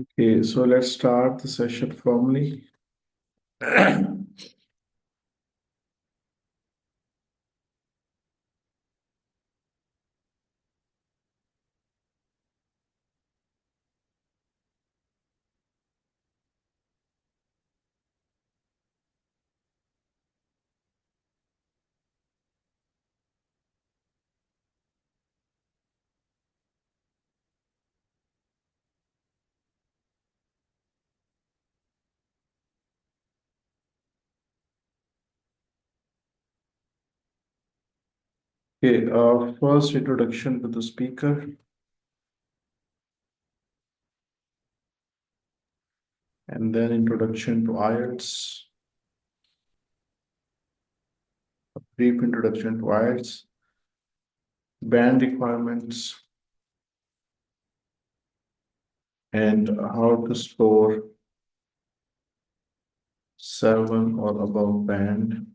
Okay, so let's start the session formally. Okay, first introduction to the speaker, and then introduction to IELTS, brief introduction to IELTS, band requirements, and how to score 7 or above band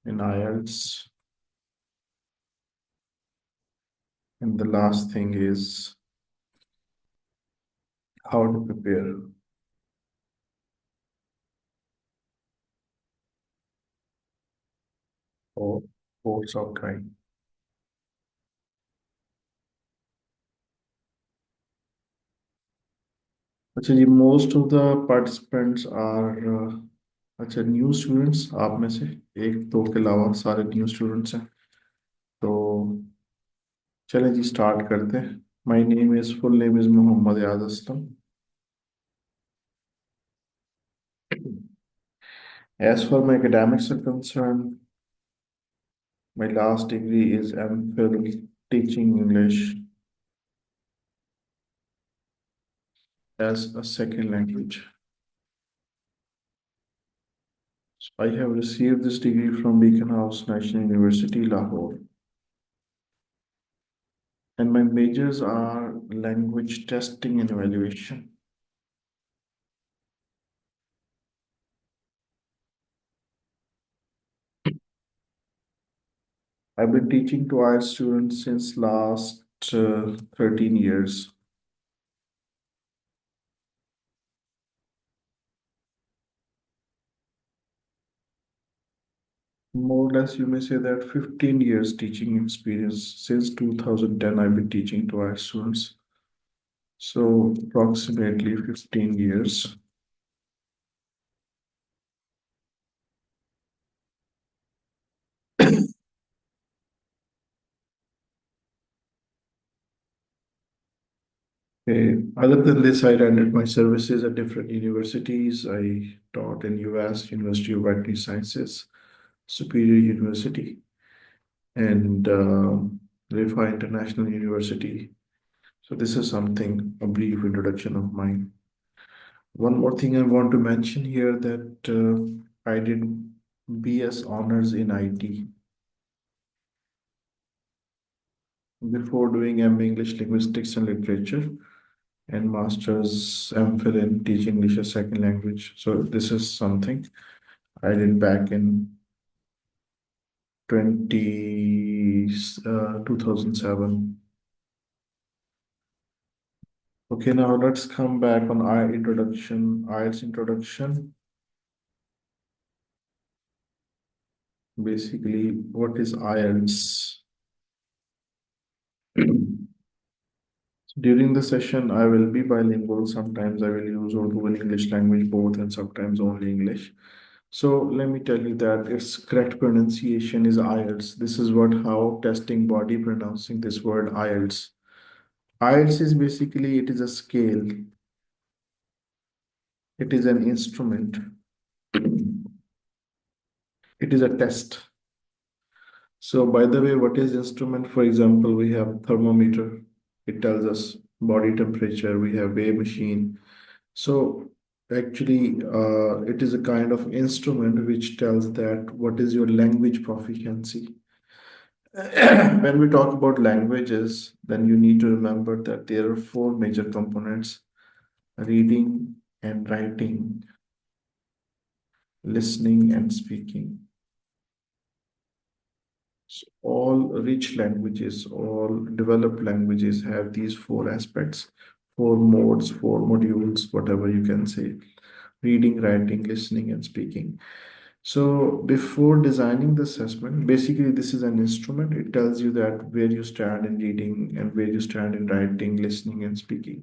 in IELTS. And the last thing is how to prepare for boards outline. अच्छा जी, most of the participants are अच्छा new students आप में से एक दो के अलावा सारे न्यू स्टूडेंट्स हैं। तो चलें जी स्टार्ट करते हैं। My name is full name is Mohammed याद Aslam. As for my academics are concerned, my last degree is MPhil teaching English as a second language. So I have received this degree from Beacon House National University, Lahore. And my majors are language testing and evaluation. I've been teaching to IELTS students since last 13 years. More or less, you may say that 15 years teaching experience. Since 2010, I've been teaching to IELTS students. So approximately 15 years. Other than this, I rendered my services at different universities. I taught in US, University of Veterinary Sciences, Superior University, and Rifa International University. So this is something, a brief introduction of mine. One more thing I want to mention here that I did BS honors in IT before doing MA English Linguistics and Literature and Master's MPhil in Teaching English as Second Language. So this is something I did back in 2007. Okay, now let's come back on our introduction, IELTS introduction. Basically, what is IELTS? During the session, I will be bilingual. Sometimes I will use Urdu and English language both, and sometimes only English. So let me tell you that its correct pronunciation is IELTS. This is what how testing body pronouncing this word IELTS. IELTS is basically it is a scale. It is an instrument. It is a test. So by the way, what is instrument? For example, we have thermometer. It tells us body temperature. We have weigh machine. So actually, it is a kind of instrument which tells that what is your language proficiency. When we talk about languages, then you need to remember that there are four major components: reading and writing, listening and speaking. All rich languages, all developed languages have these four aspects, four modes, four modules, whatever you can say: reading, writing, listening, and speaking. So before designing the assessment, basically this is an instrument. It tells you that where you stand in reading and where you stand in writing, listening, and speaking.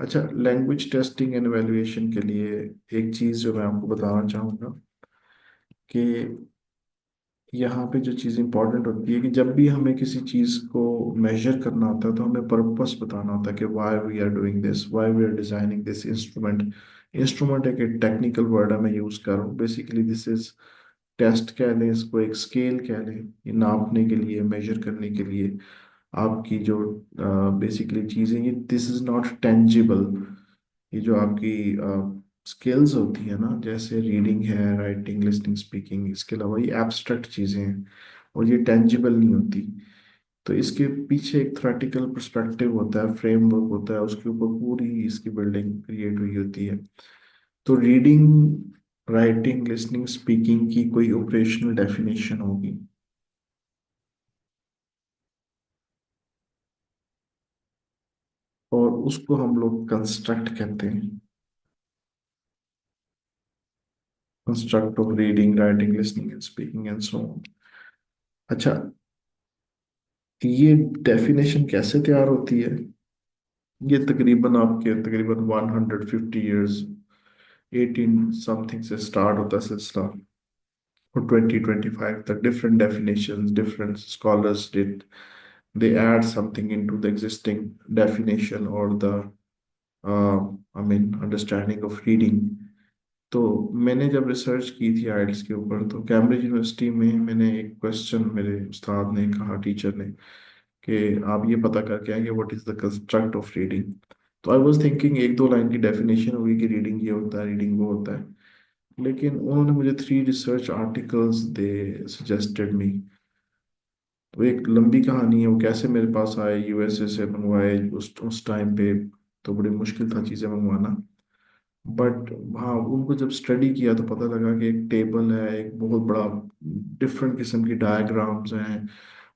अच्छा, language testing and evaluation के लिए एक चीज़ जो मैं आपको बताना चाहूँगा कि यहाँ पे जो चीज़ इंपॉर्टेंट होती है कि जब भी हमें किसी चीज़ को मेजर करना होता है तो हमें पर्पस बताना होता है कि why we are doing this, why we are designing this instrument. Instrument एक टेक्निकल वर्ड है, मैं यूज़ कर रहा हूँ। बेसिकली दिस इज टेस्ट कह लें, इसको एक स्केल कह लें, ये नापने के लिए, मेजर करने के लिए आपकी जो बेसिकली चीज़ें, ये दिस इज नॉट टेंजिबल। ये जो आपकी स्किल्स होती है ना, जैसे रीडिंग है, राइटिंग, लिसनिंग, स्पीकिंग, इसके अलावा ये एब्स्ट्रैक्ट चीज़ें हैं और ये टेंजिबल नहीं होती। तो इसके पीछे एक थ्योरेटिकल पर्सपेक्टिव होता है, फ्रेमवर्क होता है, उसके ऊपर पूरी इसकी बिल्डिंग क्रिएट हुई होती है। तो रीडिंग, राइटिंग, लिसनिंग, स्पीकिंग की कोई ऑपरेशनल डेफिनेशन होगी और उसको हम लोग कंस्ट्रक्ट कहते हैं। Construct of reading, writing, listening and speaking and so on. अच्छा, ये डेफिनेशन कैसे तैयार होती है? ये तकरीबन आपके तकरीबन 150 ईयर्स, 18 समथिंग से स्टार्ट होता है सिलसिला, और 2025 तक different definitions, different scholars did, they add something into the existing definition or the understanding of reading. तो मैंने जब रिसर्च की थी आइल्स के ऊपर, तो कैम्ब्रिज यूनिवर्सिटी में मैंने एक क्वेश्चन, मेरे उस्ताद ने कहा, टीचर ने, कि आप ये पता करके आएंगे what is the construct of reading. तो आई वाज थिंकिंग एक दो लाइन की डेफिनेशन होगी कि रीडिंग ये होता है, रीडिंग वो होता है, लेकिन उन्होंने मुझे 3 रिसर्च आर्टिकल्स दे सजेस्टेड मी। तो एक लंबी कहानी है, वो कैसे मेरे पास आए, यूएसए से मंगवाए उस टाइम पे, तो बड़ी मुश्किल था चीज़ें मंगवाना। बट हाँ, उनको जब स्टडी किया तो पता लगा कि एक टेबल है, एक बहुत बड़ा, डिफरेंट किस्म की डायग्राम्स हैं,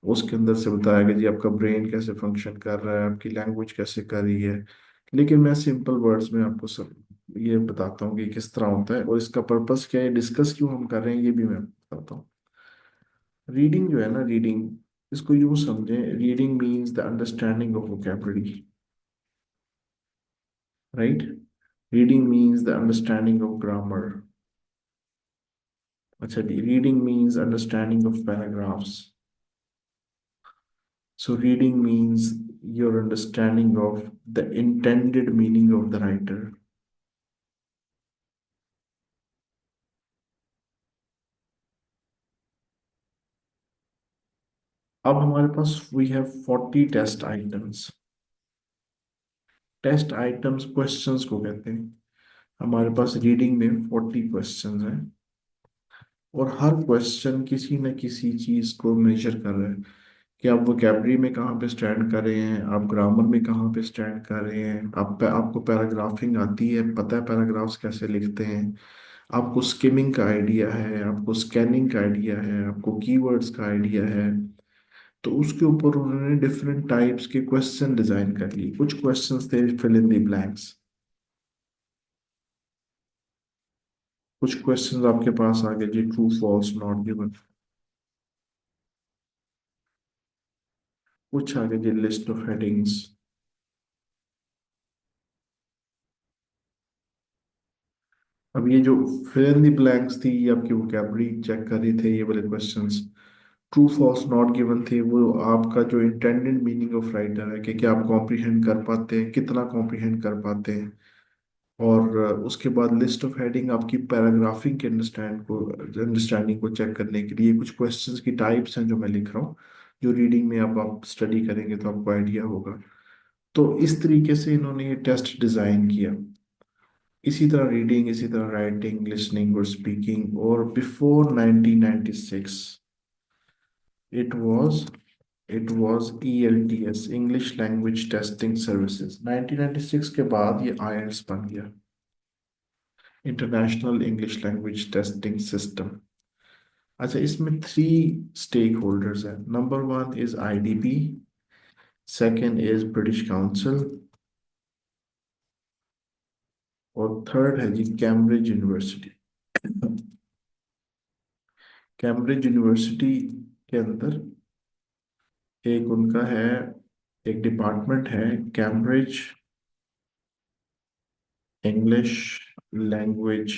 उसके अंदर से बताया कि जी आपका ब्रेन कैसे फंक्शन कर रहा है, आपकी लैंग्वेज कैसे कर रही है। लेकिन मैं सिंपल वर्ड्स में आपको सब ये बताता हूँ कि किस तरह होता है और इसका पर्पस क्या है, डिस्कस क्यों हम कर रहे हैं, ये भी मैं बताता हूँ। रीडिंग जो है ना, रीडिंग, इसको यूं समझें, reading means the understanding of vocabulary, right? Reading means the understanding of grammar. अच्छा जी, reading means understanding of paragraphs. So reading means your understanding of the intended meaning of the writer. अब हमारे पास we have 40 test items. Test items questions को कहते हैं। हमारे पास reading में 40 क्वेश्चंस हैं और हर क्वेश्चन किसी न किसी चीज को मेजर कर रहा है कि आप वोकेबलरी में कहाँ पे स्टैंड कर रहे हैं, आप ग्रामर में कहाँ पे स्टैंड कर रहे हैं, आपको पैराग्राफिंग आती है, पता है पैराग्राफ्स कैसे लिखते हैं, आपको स्किमिंग का आइडिया है, आपको स्कैनिंग का आइडिया है, आपको कीवर्ड्स का आइडिया है। तो उसके ऊपर उन्होंने डिफरेंट टाइप्स के क्वेश्चन डिजाइन कर लिए। कुछ क्वेश्चंस थे फिल इन द ब्लैंक्स, कुछ क्वेश्चंस आपके पास आ गए जी, ट्रू फॉल्स नॉट गिवन, कुछ आ गए जी लिस्ट ऑफ हेडिंग्स। अब ये जो फिल इन द ब्लैंक्स थी, ये आपकी वोकेबलरी चेक कर रही थे, ये वाले क्वेश्चंस। ट्रू फॉल्स नॉट गिवन थे, वो आपका जो इंटेंडेड मीनिंग ऑफ राइटर है कि क्या आप कॉम्प्रिहेंड कर पाते हैं, कितना कॉम्प्रिहेंड कर पाते हैं। और उसके बाद लिस्ट ऑफ हेडिंग आपकी पैराग्राफिंग के अंडरस्टैंडिंग को चेक करने के लिए। कुछ क्वेश्चंस की टाइप्स हैं जो मैं लिख रहा हूँ, जो रीडिंग में अब आप स्टडी करेंगे तो आपको आइडिया होगा। तो इस तरीके से इन्होंने ये टेस्ट डिजाइन किया। इसी तरह रीडिंग, इसी तरह राइटिंग, लिसनिंग और स्पीकिंग। और before 1996 it was it was ELTS, English language testing services. 1996 के बाद ये IELTS बन गया, international English language testing system. अच्छा, इसमें थ्री स्टेक होल्डर्स हैं। Number one is IDP, second is British council, और थर्ड है जी कैम्ब्रिज यूनिवर्सिटी। कैम्ब्रिज यूनिवर्सिटी के अंदर एक उनका है, एक डिपार्टमेंट है, कैम्ब्रिज इंग्लिश लैंग्वेज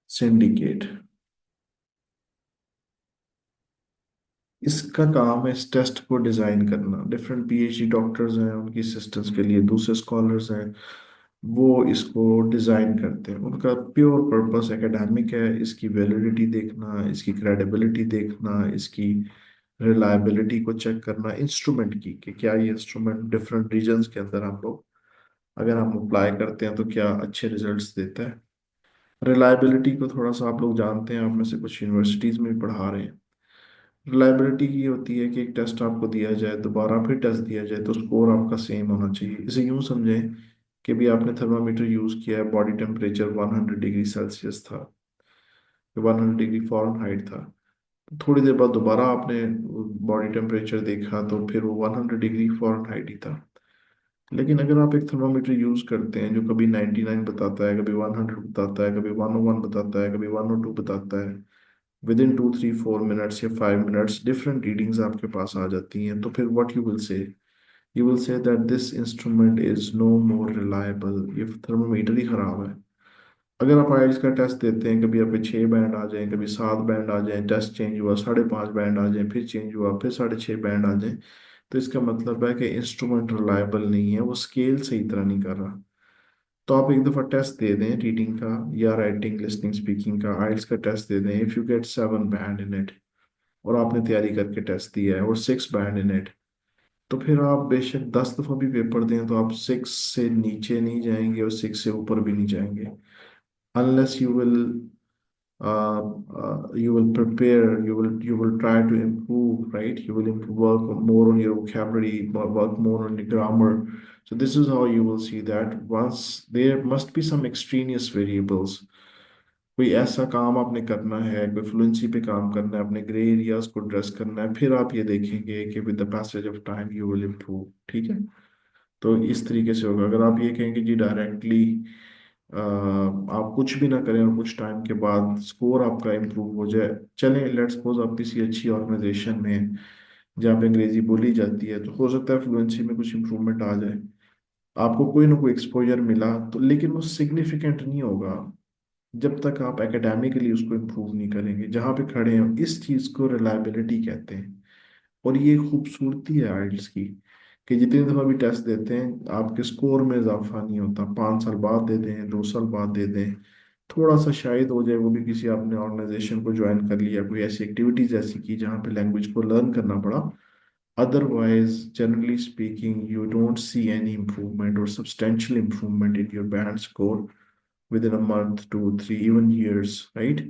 सिंडिकेट। इसका काम है इस टेस्ट को डिजाइन करना। डिफरेंट पीएचडी डॉक्टर्स हैं, उनकी असिस्टेंट्स के लिए दूसरे स्कॉलर्स हैं, वो इसको डिजाइन करते हैं। उनका प्योर पर्पस एकेडमिक है, इसकी वैलिडिटी देखना, इसकी क्रेडिबिलिटी देखना, इसकी रिलायबिलिटी को चेक करना इंस्ट्रूमेंट की, कि क्या ये इंस्ट्रूमेंट डिफरेंट रीजन्स के अंदर हम लोग अगर हम अप्लाई करते हैं तो क्या अच्छे रिजल्ट्स देता है। रिलायबिलिटी को थोड़ा सा आप लोग जानते हैं, आप में से कुछ यूनिवर्सिटीज में भी पढ़ा रहे हैं। रिलायबिलिटी की होती है कि एक टेस्ट आपको दिया जाए, दोबारा फिर टेस्ट दिया जाए तो स्कोर आपका सेम होना चाहिए। इसे यूं समझें कि भी आपने थर्मामीटर यूज किया है, बॉडी टेम्परेचर 100 डिग्री सेल्सियस था, 100 डिग्री फ़ारेनहाइट था। तो थोड़ी देर बाद दोबारा आपने बॉडी टेम्परेचर देखा तो फिर वो 100 डिग्री फ़ारेनहाइट ही था। लेकिन अगर आप एक थर्मामीटर यूज करते हैं जो कभी 99 बताता है, कभी 100 बताता है, कभी 101 बताता है, कभी 102 बताता है, विद इन 2 3 4 मिनट्स या 5 मिनट्स डिफरेंट रीडिंग्स आपके पास आ जाती हैं, तो फिर what you will say that this instrument is no more reliable. ये थर्मामीटर ही खराब है। अगर आप आइल्स का टेस्ट देते हैं, कभी आपके 6 बैंड आ जाएं, कभी 7 बैंड आ जाएं, टेस्ट चेंज हुआ 5.5 बैंड आ जाएं, फिर चेंज हुआ फिर 6.5 बैंड आ जाएं, तो इसका मतलब है कि इंस्ट्रूमेंट रिलायबल नहीं है, वो स्केल सही तरह नहीं कर रहा। तो आप एक दफ़ा टेस्ट दे दें रीडिंग का या राइटिंग लिसनिंग स्पीकिंग का, आइल्स का टेस्ट दे दें, if you get 7 band in it, और आपने तैयारी करके टेस्ट दिया है और 6 बैंड इन इट, तो फिर आप बेशक 10 दफ़ा भी पेपर दें तो आप 6 से नीचे नहीं जाएंगे और 6 से ऊपर भी नहीं जाएंगे, unless you will prepare, you will try to improve, right? You will work more on your vocabulary, work more on the grammar. So this is how you will see that once there must be some extraneous variables, कोई ऐसा काम आपने करना है, कोई fluency पे काम करना है, अपने ग्रे एरियाज को ड्रेस करना है, फिर आप ये देखेंगे कि with the passage of time you will improve. ठीक है, तो इस तरीके से होगा। अगर आप ये कहेंगे जी डायरेक्टली आप कुछ भी ना करें और कुछ टाइम के बाद स्कोर आपका इम्प्रूव हो जाए, चलें लेट्स सपोज आप किसी अच्छी ऑर्गेनाइजेशन में हैं जहाँ पे अंग्रेजी बोली जाती है, तो हो सकता है फ्लुएंसी में कुछ इम्प्रूवमेंट आ जाए, आपको कोई ना कोई एक्सपोजर मिला तो, लेकिन वो सिग्निफिकेंट नहीं होगा जब तक आप एकेडमिकली उसको इम्प्रूव नहीं करेंगे। जहाँ पे खड़े हैं इस चीज़ को रिलायबिलिटी कहते हैं। और ये खूबसूरती है आइल्स की कि जितनी दफ़ा भी टेस्ट देते हैं आपके स्कोर में इजाफा नहीं होता। 5 साल बाद दे दें, 2 साल बाद दे दें, थोड़ा सा शायद हो जाए, वो भी किसी आपने ऑर्गेनाइजेशन को ज्वाइन कर लिया, कोई ऐसी एक्टिविटीज ऐसी की जहाँ पे लैंग्वेज को लर्न करना पड़ा, otherwise generally speaking you don't see any improvement or substantial improvement in your band score within a month, 2 3 even years, right?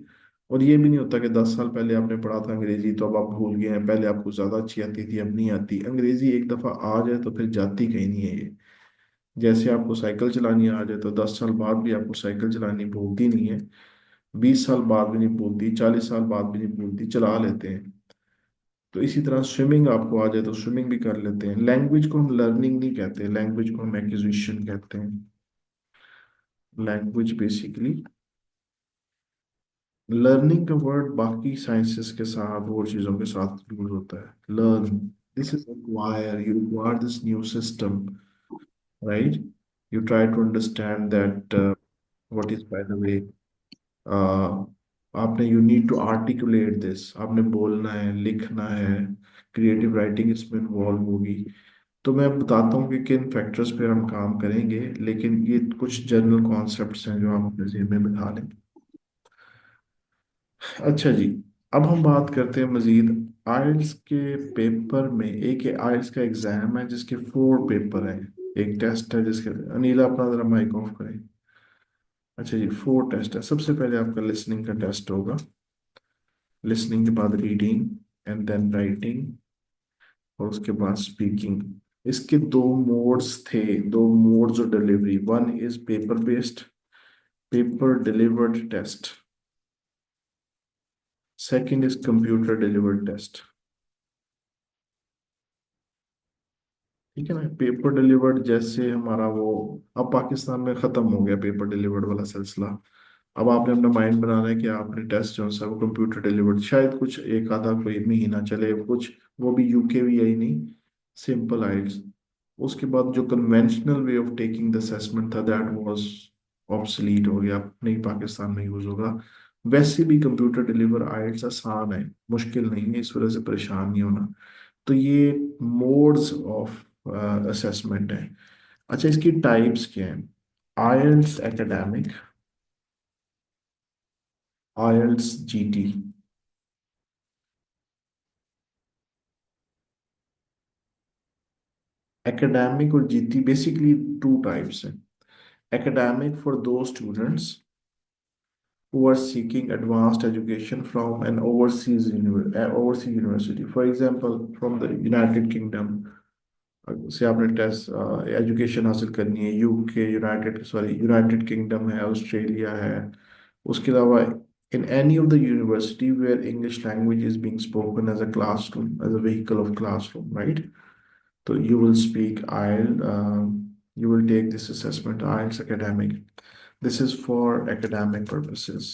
और ये भी नहीं होता कि 10 साल पहले आपने पढ़ा था अंग्रेजी तो अब आप भूल गए हैं, पहले आपको ज्यादा अच्छी आती थी अब नहीं आती। अंग्रेजी एक दफा आ जाए तो फिर जाती कहीं नहीं है ये। जैसे आपको साइकिल चलानी आ जाए तो 10 साल बाद भी आपको साइकिल चलानी भूलती नहीं है, 20 साल बाद भी नहीं भूलती, 40 साल बाद भी नहीं भूलती, चला लेते हैं। तो इसी तरह स्विमिंग आपको आ जाए तो स्विमिंग भी कर लेते हैं। लैंग्वेज को हम लर्निंग नहीं कहते, लैंग्वेज को हम एक्विजिशन कहते हैं। लैंग्वेज बेसिकली, लर्निंग का वर्ड बाकी साइंसेस के साथ और चीज़ों के साथ यूज होता है। Learn, this is acquire, you acquire this new system, right? You try to understand that what is by the way, आपने you need to articulate this, आपने बोलना है, लिखना है, क्रिएटिव राइटिंग इसमें इन्वॉल्व होगी। तो मैं बताता हूँ कि किन फैक्टर्स पे हम काम करेंगे, लेकिन ये कुछ जनरल कॉन्सेप्ट्स हैं जो आप अपने ज़हन में बिठा लें। अच्छा जी, अब हम बात करते हैं मजीद। आइल्स के पेपर में, एक आइल्स का एग्जाम है जिसके 4 पेपर हैं, एक टेस्ट है जिसके, अनिला अपना जरा माइक ऑफ करें। अच्छा जी, 4 टेस्ट है। सबसे पहले आपका लिसनिंग का टेस्ट होगा, लिसनिंग के बाद रीडिंग एंड देन राइटिंग, और उसके बाद स्पीकिंग। इसके दो modes of delivery, one is paper based, paper delivered test, second is computer delivered test. ठीक है ना, पेपर डिलीवर्ड जैसे हमारा वो, अब पाकिस्तान में खत्म हो गया पेपर डिलीवर्ड वाला सिलसिला। अब आपने अपना माइंड बनाना है कि आपने टेस्ट जो सा वो कंप्यूटर डिलीवर्ड, शायद कुछ एक आधा कोई महीना चले कुछ, वो भी यूके भी आई नहीं, सिंपल आइल्स। उसके बाद जो conventional way of taking the assessment था दैट वाज ऑब्सलीट हो गया, अब नहीं पाकिस्तान में यूज होगा। वैसे भी कंप्यूटर डिलीवर आइल्स आसान है, मुश्किल नहीं है, इस वजह से परेशान नहीं होना। तो ये मोड्स ऑफ असेसमेंट है। अच्छा, इसकी टाइप्स क्या है? IELTS academic, IELTS GT. Academic और जीटी बेसिकली टू टाइप्स हैं। एकेडमिक फॉर दो students who are seeking advanced education from an overseas university, for example from the United Kingdom। से आपने टेस्ट एजुकेशन हासिल करनी है, यूके, यूनाइटेड किंगडम है, Australia है, उसके अलावा in any of the university where English language is being spoken as a classroom, as a vehicle of classroom, right? So you will speak IELTS, you will take this assessment, IELTS academic. This is for academic purposes.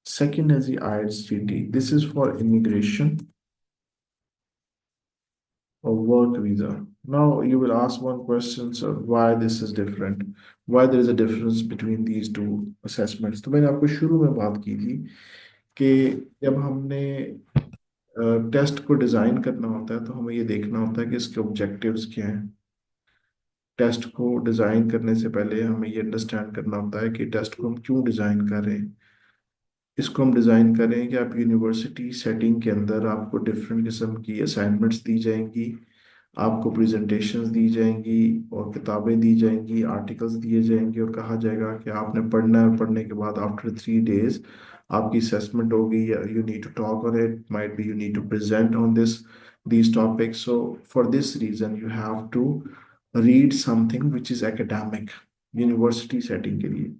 Second is the IELTS GT. This is for immigration or work visa. Now you will ask one question, sir, why this is different? Why there is a difference between these two assessments? तो मैंने आपको शुरू में बात की थी कि जब हमने टेस्ट को डिज़ाइन करना होता है तो हमें ये देखना होता है कि इसके ऑब्जेक्टिव्स क्या हैं। टेस्ट को डिज़ाइन करने से पहले हमें ये अंडरस्टैंड करना होता है कि टेस्ट को हम क्यों डिज़ाइन कर रहे हैं। इसको हम डिज़ाइन करें कि आप यूनिवर्सिटी सेटिंग के अंदर आपको डिफरेंट किस्म की असाइनमेंट्स दी जाएंगी, आपको प्रेजेंटेशंस दी जाएंगी और किताबें दी जाएंगी, आर्टिकल्स दिए जाएंगे और कहा जाएगा कि आपने पढ़ना है, और पढ़ने के बाद आफ्टर 3 डेज आपकी असेसमेंट होगी, या you need to talk on it, might be you need to present on this these topics. So for this reason you have to read something which is academic, university setting के लिए।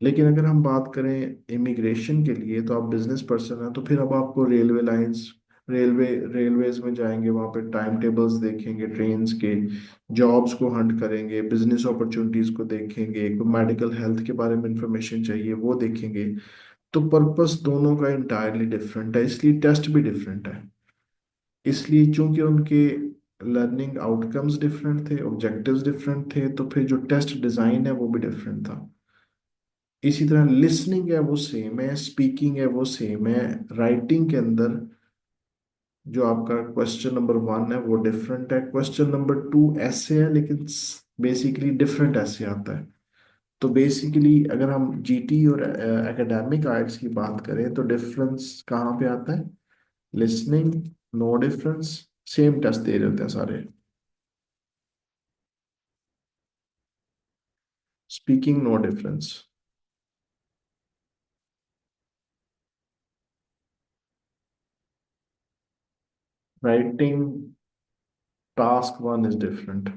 लेकिन अगर हम बात करें immigration के लिए, तो आप बिजनेस पर्सन हैं, तो फिर अब आपको रेलवे लाइंस, रेलवेज में जाएंगे, वहाँ पे टाइम टेबल्स देखेंगे ट्रेन्स के, जॉब्स को हंट करेंगे, बिजनेस अपॉर्चुनिटीज को देखेंगे, मेडिकल हेल्थ के बारे में इंफॉर्मेशन चाहिए वो देखेंगे। तो पर्पस दोनों का इंटायरली डिफरेंट है, इसलिए टेस्ट भी डिफरेंट है। इसलिए चूंकि उनके लर्निंग आउटकम्स डिफरेंट थे, ऑब्जेक्टिव्स डिफरेंट थे, तो फिर जो टेस्ट डिज़ाइन है वो भी डिफरेंट था। इसी तरह लिसनिंग है वो सेम है, स्पीकिंग है वो सेम है, राइटिंग के अंदर जो आपका क्वेश्चन नंबर 1 है वो डिफरेंट है, क्वेश्चन नंबर 2 ऐसे है लेकिन बेसिकली डिफरेंट ऐसे आता है। तो बेसिकली अगर हम जीटी और एकेडमिक आइट्स की बात करें तो डिफरेंस कहाँ पे आता है? Listening no difference, same test दे रहे होते हैं सारे। Speaking no difference. Writing task 1 is different,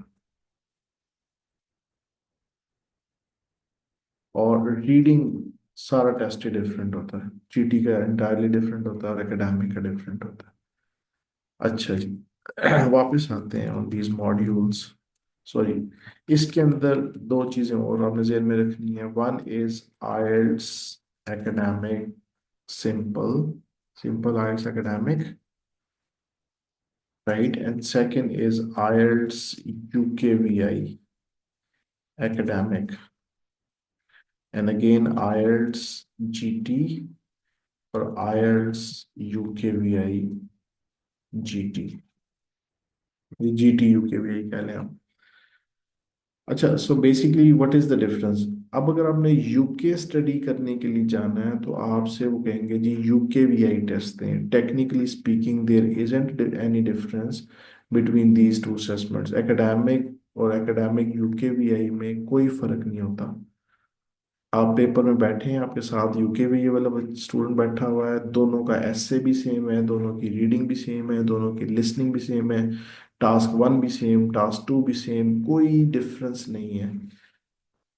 और रीडिंग सारा टेस्ट ही डिफरेंट होता है, जीटी का एंटायरली डिफरेंट होता है और एकेडमिक का डिफरेंट होता है। अच्छा जी, वापस आते हैं ऑन दीज मॉड्यूल्स। सॉरी, इसके अंदर दो चीज़ें और आपने जेहन में रखनी है। One is IELTS academic simple, simple IELTS academic, right, and second is IELTS UKVI academic, and again IELTS GT और आईएलटीएस यूकेवीआई जीटी, ये जीटी यूकेवीआई कह लें हम। अच्छा, so basically what is the difference? अब अगर आपने यूके स्टडी करने के लिए जाना है तो आपसे वो कहेंगे जी यूकेवीआई टेस्ट दें। Technically speaking there isn't any difference between these two assessments, academic और एकेडमिक यूकेवीआई में कोई फर्क नहीं होता। आप पेपर में बैठे हैं, आपके साथ यूके वाला स्टूडेंट बैठा हुआ है, दोनों का एसे भी सेम है, दोनों की रीडिंग भी सेम है, दोनों की लिसनिंग भी सेम है, टास्क 1 भी सेम, टास्क 2 भी सेम, कोई डिफरेंस नहीं है।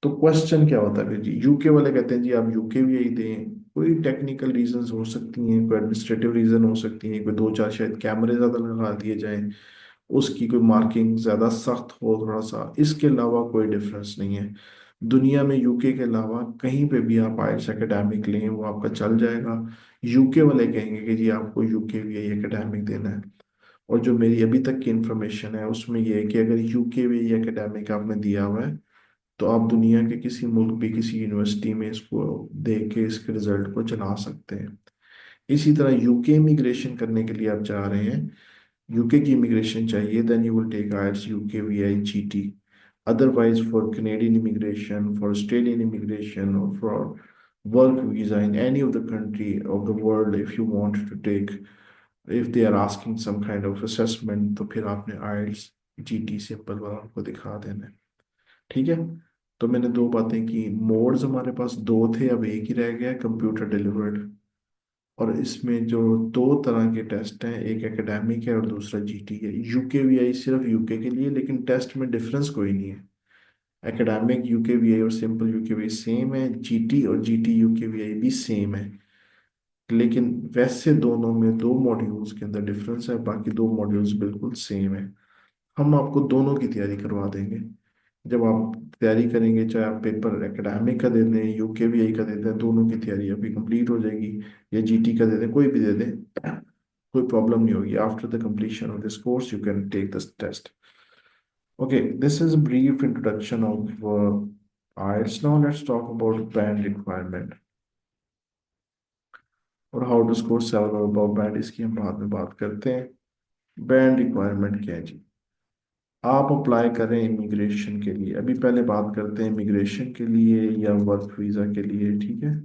तो क्वेश्चन क्या होता है फिर जी, यूके वाले कहते हैं जी आप यूके भी यही दें। कोई टेक्निकल रीजंस हो सकती हैं, कोई एडमिनिस्ट्रेटिव रीजन हो सकती हैं, कोई दो चार शायद कैमरे ज़्यादा लगा दिए जाएं, उसकी कोई मार्किंग ज़्यादा सख्त हो थोड़ा सा, इसके अलावा कोई डिफरेंस नहीं है। दुनिया में यूके के अलावा कहीं पे भी आप आइल्स एकेडमिक लें वो आपका चल जाएगा। यूके वाले कहेंगे कि जी आपको यूके भी एकेडमिक देना है। और जो मेरी अभी तक की इंफॉर्मेशन है उसमें ये है कि अगर यूके भी एकेडमिक आपने दिया हुआ है तो आप दुनिया के किसी मुल्क भी किसी यूनिवर्सिटी में इसको दे के इसके रिजल्ट को चला सकते हैं। इसी तरह यूके इमिग्रेशन करने के लिए आप चाह रहे हैं, यूके की इमिग्रेशन चाहिए, then you will take IELTS UK V I G T. Otherwise for Canadian immigration, for Australian immigration और for work visa in any of the country of the world, if you want to take, if they are asking some kind of assessment, तो फिर आपने आइल्स GT simple वाला उनको दिखा देना है। ठीक है। तो मैंने दो बातें की, मोड्स हमारे पास दो थे, अब एक ही रह गया, कंप्यूटर डिलीवर्ड। और इसमें जो दो तरह के टेस्ट हैं, एक एकेडमिक है और दूसरा जीटी है। यूके वीआई सिर्फ यूके के लिए, लेकिन टेस्ट में डिफरेंस कोई नहीं है। एकेडमिक यूके वीआई और सिंपल यूके वीआई सेम है, जीटी और जीटी यूके वीआई भी सेम है। लेकिन वैसे दोनों में दो मॉड्यूल्स के अंदर डिफरेंस है, बाकी दो मॉड्यूल्स बिल्कुल सेम है। हम आपको दोनों की तैयारी करवा देंगे। जब आप तैयारी करेंगे, चाहे आप पेपर एकेडमिक का दे दें, यूकेवीआई का दे दें, दोनों की तैयारी आपकी कंप्लीट हो जाएगी। या जीटी का दे दें, कोई भी दे दें, कोई प्रॉब्लम नहीं होगी। After the completion of this course you can take this test. Okay, this is a brief introduction of IELTS. Now let's talk about band requirement और हाउ टू स्कोर 7 बैंड, इसकी हम बाद में बात करते हैं। बैंड रिक्वायरमेंट क्या है जी? आप अप्लाई करें इमिग्रेशन के लिए, अभी पहले बात करते हैं इमिग्रेशन के लिए या वर्क वीज़ा के लिए, ठीक है।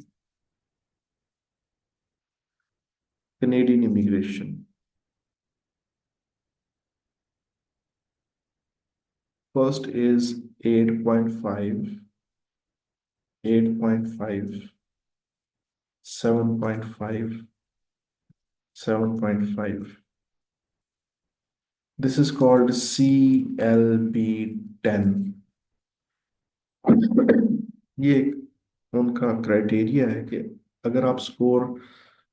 Canadian immigration first is 8.5, 8.5, 7.5, 7.5। This is called CLB 10। ये उनका क्राइटेरिया है कि अगर आप स्कोर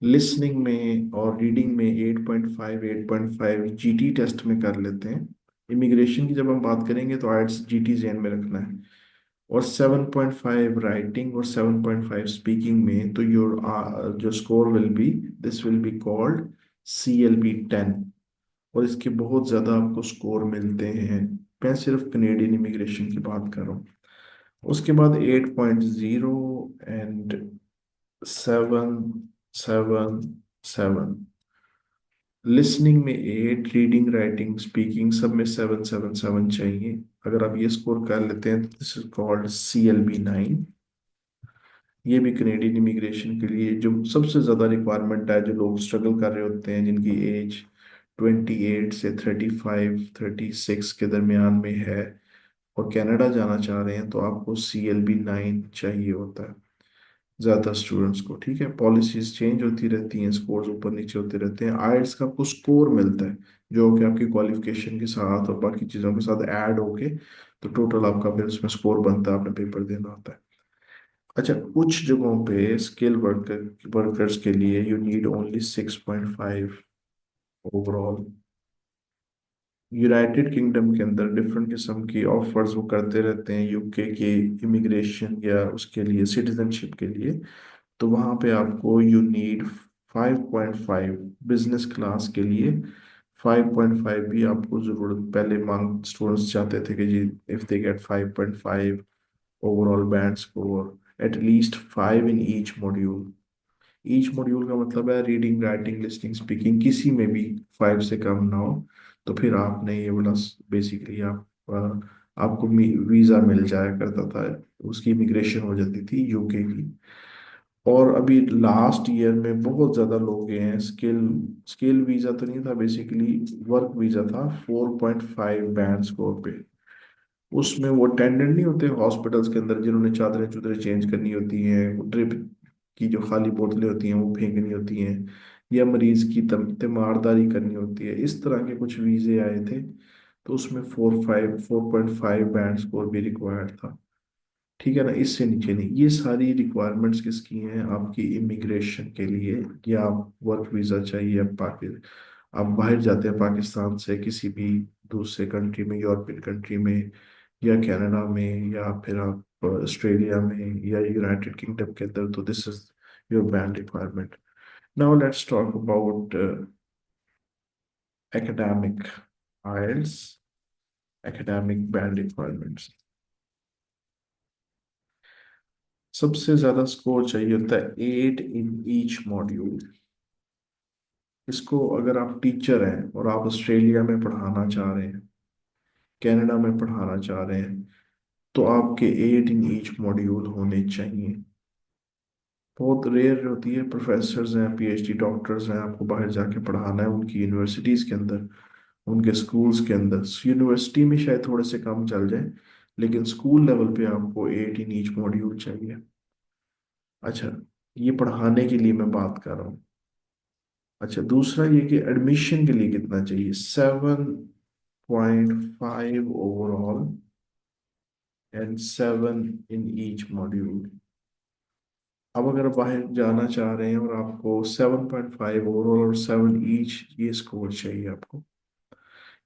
लिसनिंग में और रीडिंग में 8.5, 8.5 जीटी टेस्ट में कर लेते हैं, इमिग्रेशन की जब हम बात करेंगे तो आइट्स जीटी जेन में रखना है, और 7.5 राइटिंग और 7.5 स्पीकिंग में, तो योर जो score will be, this will be called CLB 10। और इसके बहुत ज़्यादा आपको स्कोर मिलते हैं। मैं सिर्फ कनेडियन इमिग्रेशन की बात कर रहा हूँ। उसके बाद 8.0 एंड 7, 7, 7। लिसनिंग में 8, रीडिंग राइटिंग स्पीकिंग सब में 7, 7, 7 चाहिए। अगर आप ये स्कोर कर लेते हैं तो दिस इज कॉल्ड CLB 9। ये भी कनेडियन इमिग्रेशन के लिए जो सबसे ज़्यादा रिक्वायरमेंट है, जो लोग स्ट्रगल कर रहे होते हैं, जिनकी एज 28 से 35, 36 के दरमियान में है और कनाडा जाना चाह रहे हैं, तो आपको CLB 9 चाहिए होता है ज़्यादा स्टूडेंट्स को। ठीक है, पॉलिसीज चेंज होती रहती हैं, स्कोर्स ऊपर नीचे होते रहते हैं। आइल्स का आपको स्कोर मिलता है जो कि आपकी क्वालिफिकेशन के साथ और बाकी चीज़ों के साथ ऐड होके तो टोटल आपका फिर उसमें स्कोर बनता है, आपने पेपर देना होता है। अच्छा, कुछ जगहों पे स्किल वर्कर्स के लिए you need only 6.5 overall. United kingdom के अंदर डिफरेंट किस्म की ऑफर्स वो करते रहते हैं यूके के इमिग्रेशन या उसके लिए सिटीजनशिप के लिए। तो वहाँ पे आपको यू नीड 5.5, बिजनेस क्लास के लिए 5.5 भी आपको ज़रूरत, पहले मांग स्टूडेंट्स चाहते थे कि जी if they get 5.5 overall band score, at least 5 in each module का मतलब है रीडिंग राइटिंग लिसनिंग स्पीकिंग, किसी में भी 5 से कम ना हो, तो फिर आपने ये बोला बेसिकली आपको वीज़ा मिल जाया करता था, उसकी इमिग्रेशन हो जाती थी यूके की। और अभी लास्ट ईयर में बहुत ज़्यादा लोग गए हैं, स्किल स्किल वीज़ा तो नहीं था, बेसिकली वर्क वीज़ा था 4.5 बैंड स्कोर पे। उसमें वो अटेंडेंट नहीं होते हॉस्पिटल्स के अंदर जिन्होंने चादरें चुदरें चेंज करनी होती हैं, ड्रिप की जो खाली बोतलें होती हैं वो फेंकनी होती हैं, या मरीज की तीमारदारी करनी होती है, इस तरह के कुछ वीज़े आए थे। तो उसमें 4.5 बैंड स्कोर भी रिक्वायर्ड था। ठीक है ना, इससे नीचे नहीं। ये सारी रिक्वायरमेंट्स किसकी हैं? आपकी इमिग्रेशन के लिए, या आप वर्क वीज़ा चाहिए, आप बाहर जाते हैं पाकिस्तान से किसी भी दूसरे कंट्री में, यूरोपियन कंट्री में, या कनाडा में, या फिर आप ऑस्ट्रेलिया में या यूनाइटेड किंगडम के अंदर, तो this is your band requirement. Now let's talk about academic IELTS, academic band requirements. सबसे ज्यादा स्कोर चाहिए होता है 8 इन ईच मॉड्यूल। इसको अगर आप टीचर हैं और आप ऑस्ट्रेलिया में पढ़ाना चाह रहे हैं, कनाडा में पढ़ाना चाह रहे हैं, तो आपके 8 इन ईच मॉड्यूल होने चाहिए। बहुत रेयर होती है, प्रोफेसर्स हैं, पीएचडी डॉक्टर्स हैं, आपको बाहर जाके पढ़ाना है उनकी यूनिवर्सिटीज़ के अंदर, उनके स्कूल्स के अंदर। यूनिवर्सिटी में शायद थोड़े से कम चल जाए, लेकिन स्कूल लेवल पे आपको 8 इन ईच मॉड्यूल चाहिए। अच्छा, ये पढ़ाने के लिए मैं बात कर रहा हूँ। अच्छा, दूसरा ये कि एडमिशन के लिए कितना चाहिए? 7.5 overall and 7 in each module. अब अगर आप बाहर जाना चाह रहे हैं और आपको 7.5 ओवरऑल और 7 ईच ये स्कोर चाहिए आपको,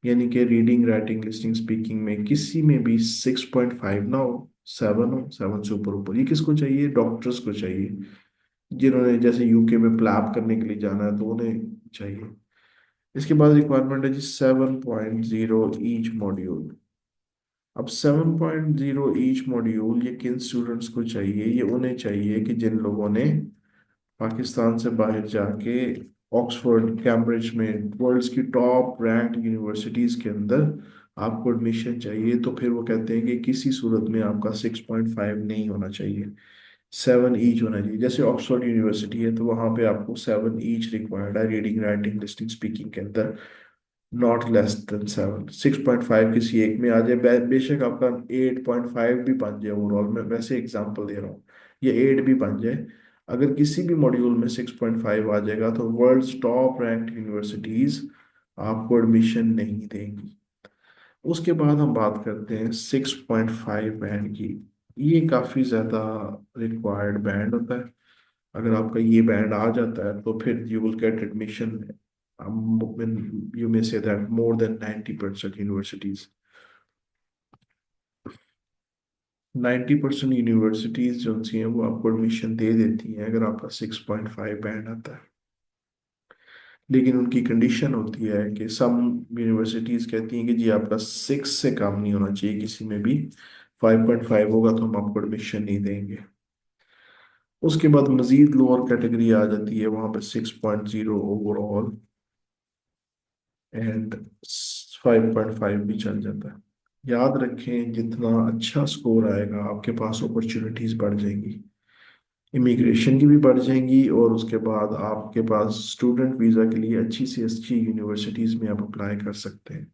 यानी कि रीडिंग, राइटिंग, लिसनिंग, स्पीकिंग में किसी में भी 6.5 ना हो, 7 हो, 7 से ऊपर ऊपर। ये किसको चाहिए? डॉक्टर्स को चाहिए, जिन्होंने जैसे यूके में प्लैब करने के लिए जाना है, तो उन्हें चाहिए। इसके बाद रिक्वायरमेंट है जी 7.0 ईच मॉड्यूल। अब 7.0 ईच मॉड्यूल ये किन स्टूडेंट्स को चाहिए? ये उन्हें चाहिए कि जिन लोगों ने पाकिस्तान से बाहर जाके ऑक्सफोर्ड, कैम्ब्रिज में वर्ल्ड्स की टॉप रैंक्ड यूनिवर्सिटीज के अंदर आपको एडमिशन चाहिए। तो फिर वो कहते हैं कि किसी सूरत में आपका 6.5 नहीं होना चाहिए, 7 ईच होना चाहिए। जैसे ऑक्सफोर्ड यूनिवर्सिटी है, तो वहाँ पे आपको 7 ईच रिक्वायर्ड है, रीडिंग, राइटिंग, लिसनिंग, स्पीकिंग के अंदर, नॉट लेस देन 7। 6.5 किसी एक में आ जाए, बेशक आपका 8.5 भी बन जाए ओवरऑल, मैं वैसे एग्जांपल दे रहा हूँ, ये 8 भी बन जाए, अगर किसी भी मॉड्यूल में 6.5 आ जाएगा, तो वर्ल्ड्स टॉप रैंक्ड यूनिवर्सिटीज आपको एडमिशन नहीं देंगी। उसके बाद हम बात करते हैं 6.5 बैंड की। ये काफ़ी ज़्यादा रिक्वायर्ड बैंड होता है। अगर आपका ये बैंड आ जाता है, तो फिर you will get admission, you may say that more than 90% universities. 90% universities जो सी हैं वो आपको एडमिशन दे देती हैं अगर आपका 6.5 बैंड आता है। लेकिन उनकी कंडीशन होती है कि सम यूनिवर्सिटीज कहती हैं कि जी आपका 6 से कम नहीं होना चाहिए किसी में भी, 5.5 होगा तो हम आपको एडमिशन नहीं देंगे। उसके बाद मजीद लोअर कैटेगरी आ जाती है, वहां पे 6.0 ओवरऑल एंड 5.5 भी चल जाता है। याद रखें, जितना अच्छा स्कोर आएगा आपके पास अपॉर्चुनिटीज बढ़ जाएंगी, इमिग्रेशन की भी बढ़ जाएंगी, और उसके बाद आपके पास स्टूडेंट वीज़ा के लिए अच्छी से अच्छी यूनिवर्सिटीज़ में आप अप्लाई कर सकते हैं।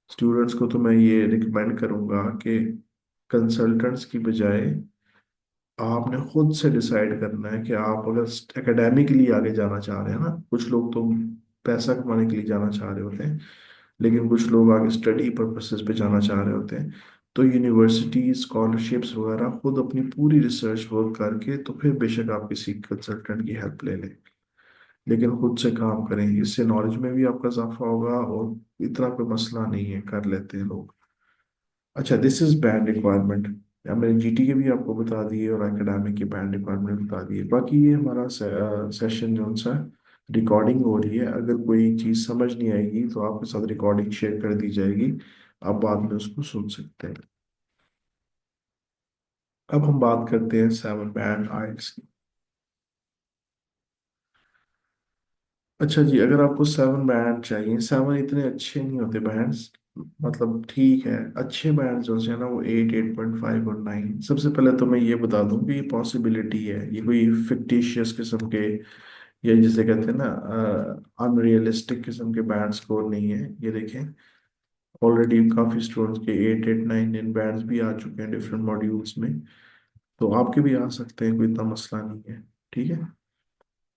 स्टूडेंट्स को तो मैं ये रिकमेंड करूँगा कि कंसल्टेंट्स की बजाय आपने खुद से डिसाइड करना है कि आप अगर एकेडमिकली आगे जाना चाह रहे हैं ना, कुछ लोग तो पैसा कमाने के लिए जाना चाह रहे होते हैं, लेकिन कुछ लोग आगे स्टडी पर्पसेस पे जाना चाह रहे होते हैं, तो यूनिवर्सिटी स्कॉलरशिप्स वगैरह खुद अपनी पूरी रिसर्च वर्क करके, तो फिर बेशक आप किसी कंसल्टेंट की हेल्प ले लें, लेकिन खुद से काम करें। इससे नॉलेज में भी आपका इजाफा होगा, और इतना कोई मसला नहीं है, कर लेते हैं लोग। अच्छा, दिस इज बैंड रिक्वायरमेंट। या मैंने जीटी के भी आपको बता दिए और एकेडमिक की बैंड रिक्वायरमेंट बता दिए। बाकी ये हमारा सेशन जो सा रिकॉर्डिंग हो रही है, अगर कोई चीज़ समझ नहीं आएगी तो आपके साथ रिकॉर्डिंग शेयर कर दी जाएगी, आप बाद में उसको सुन सकते हैं। अब हम बात करते हैं 7 बैंड आइल्स की। अच्छा जी, अगर आपको 7 बैंड चाहिए, 7 इतने अच्छे नहीं होते बैंड्स, मतलब ठीक है, अच्छे बैंड जो है ना वो 8, 8.5 और 9। सबसे पहले तो मैं ये बता दूं कि ये पॉसिबिलिटी है, ये कोई फिक्टिशियस किस्म के, या जिसे कहते हैं ना अनरियलिस्टिक किस्म के बैंड स्कोर नहीं है। ये देखें, ऑलरेडी काफ़ी स्टूडेंट्स के 8, 8, 9 इन बैंड्स भी आ चुके हैं डिफरेंट मॉड्यूल्स में, तो आपके भी आ सकते हैं, कोई इतना मसला नहीं है। ठीक है,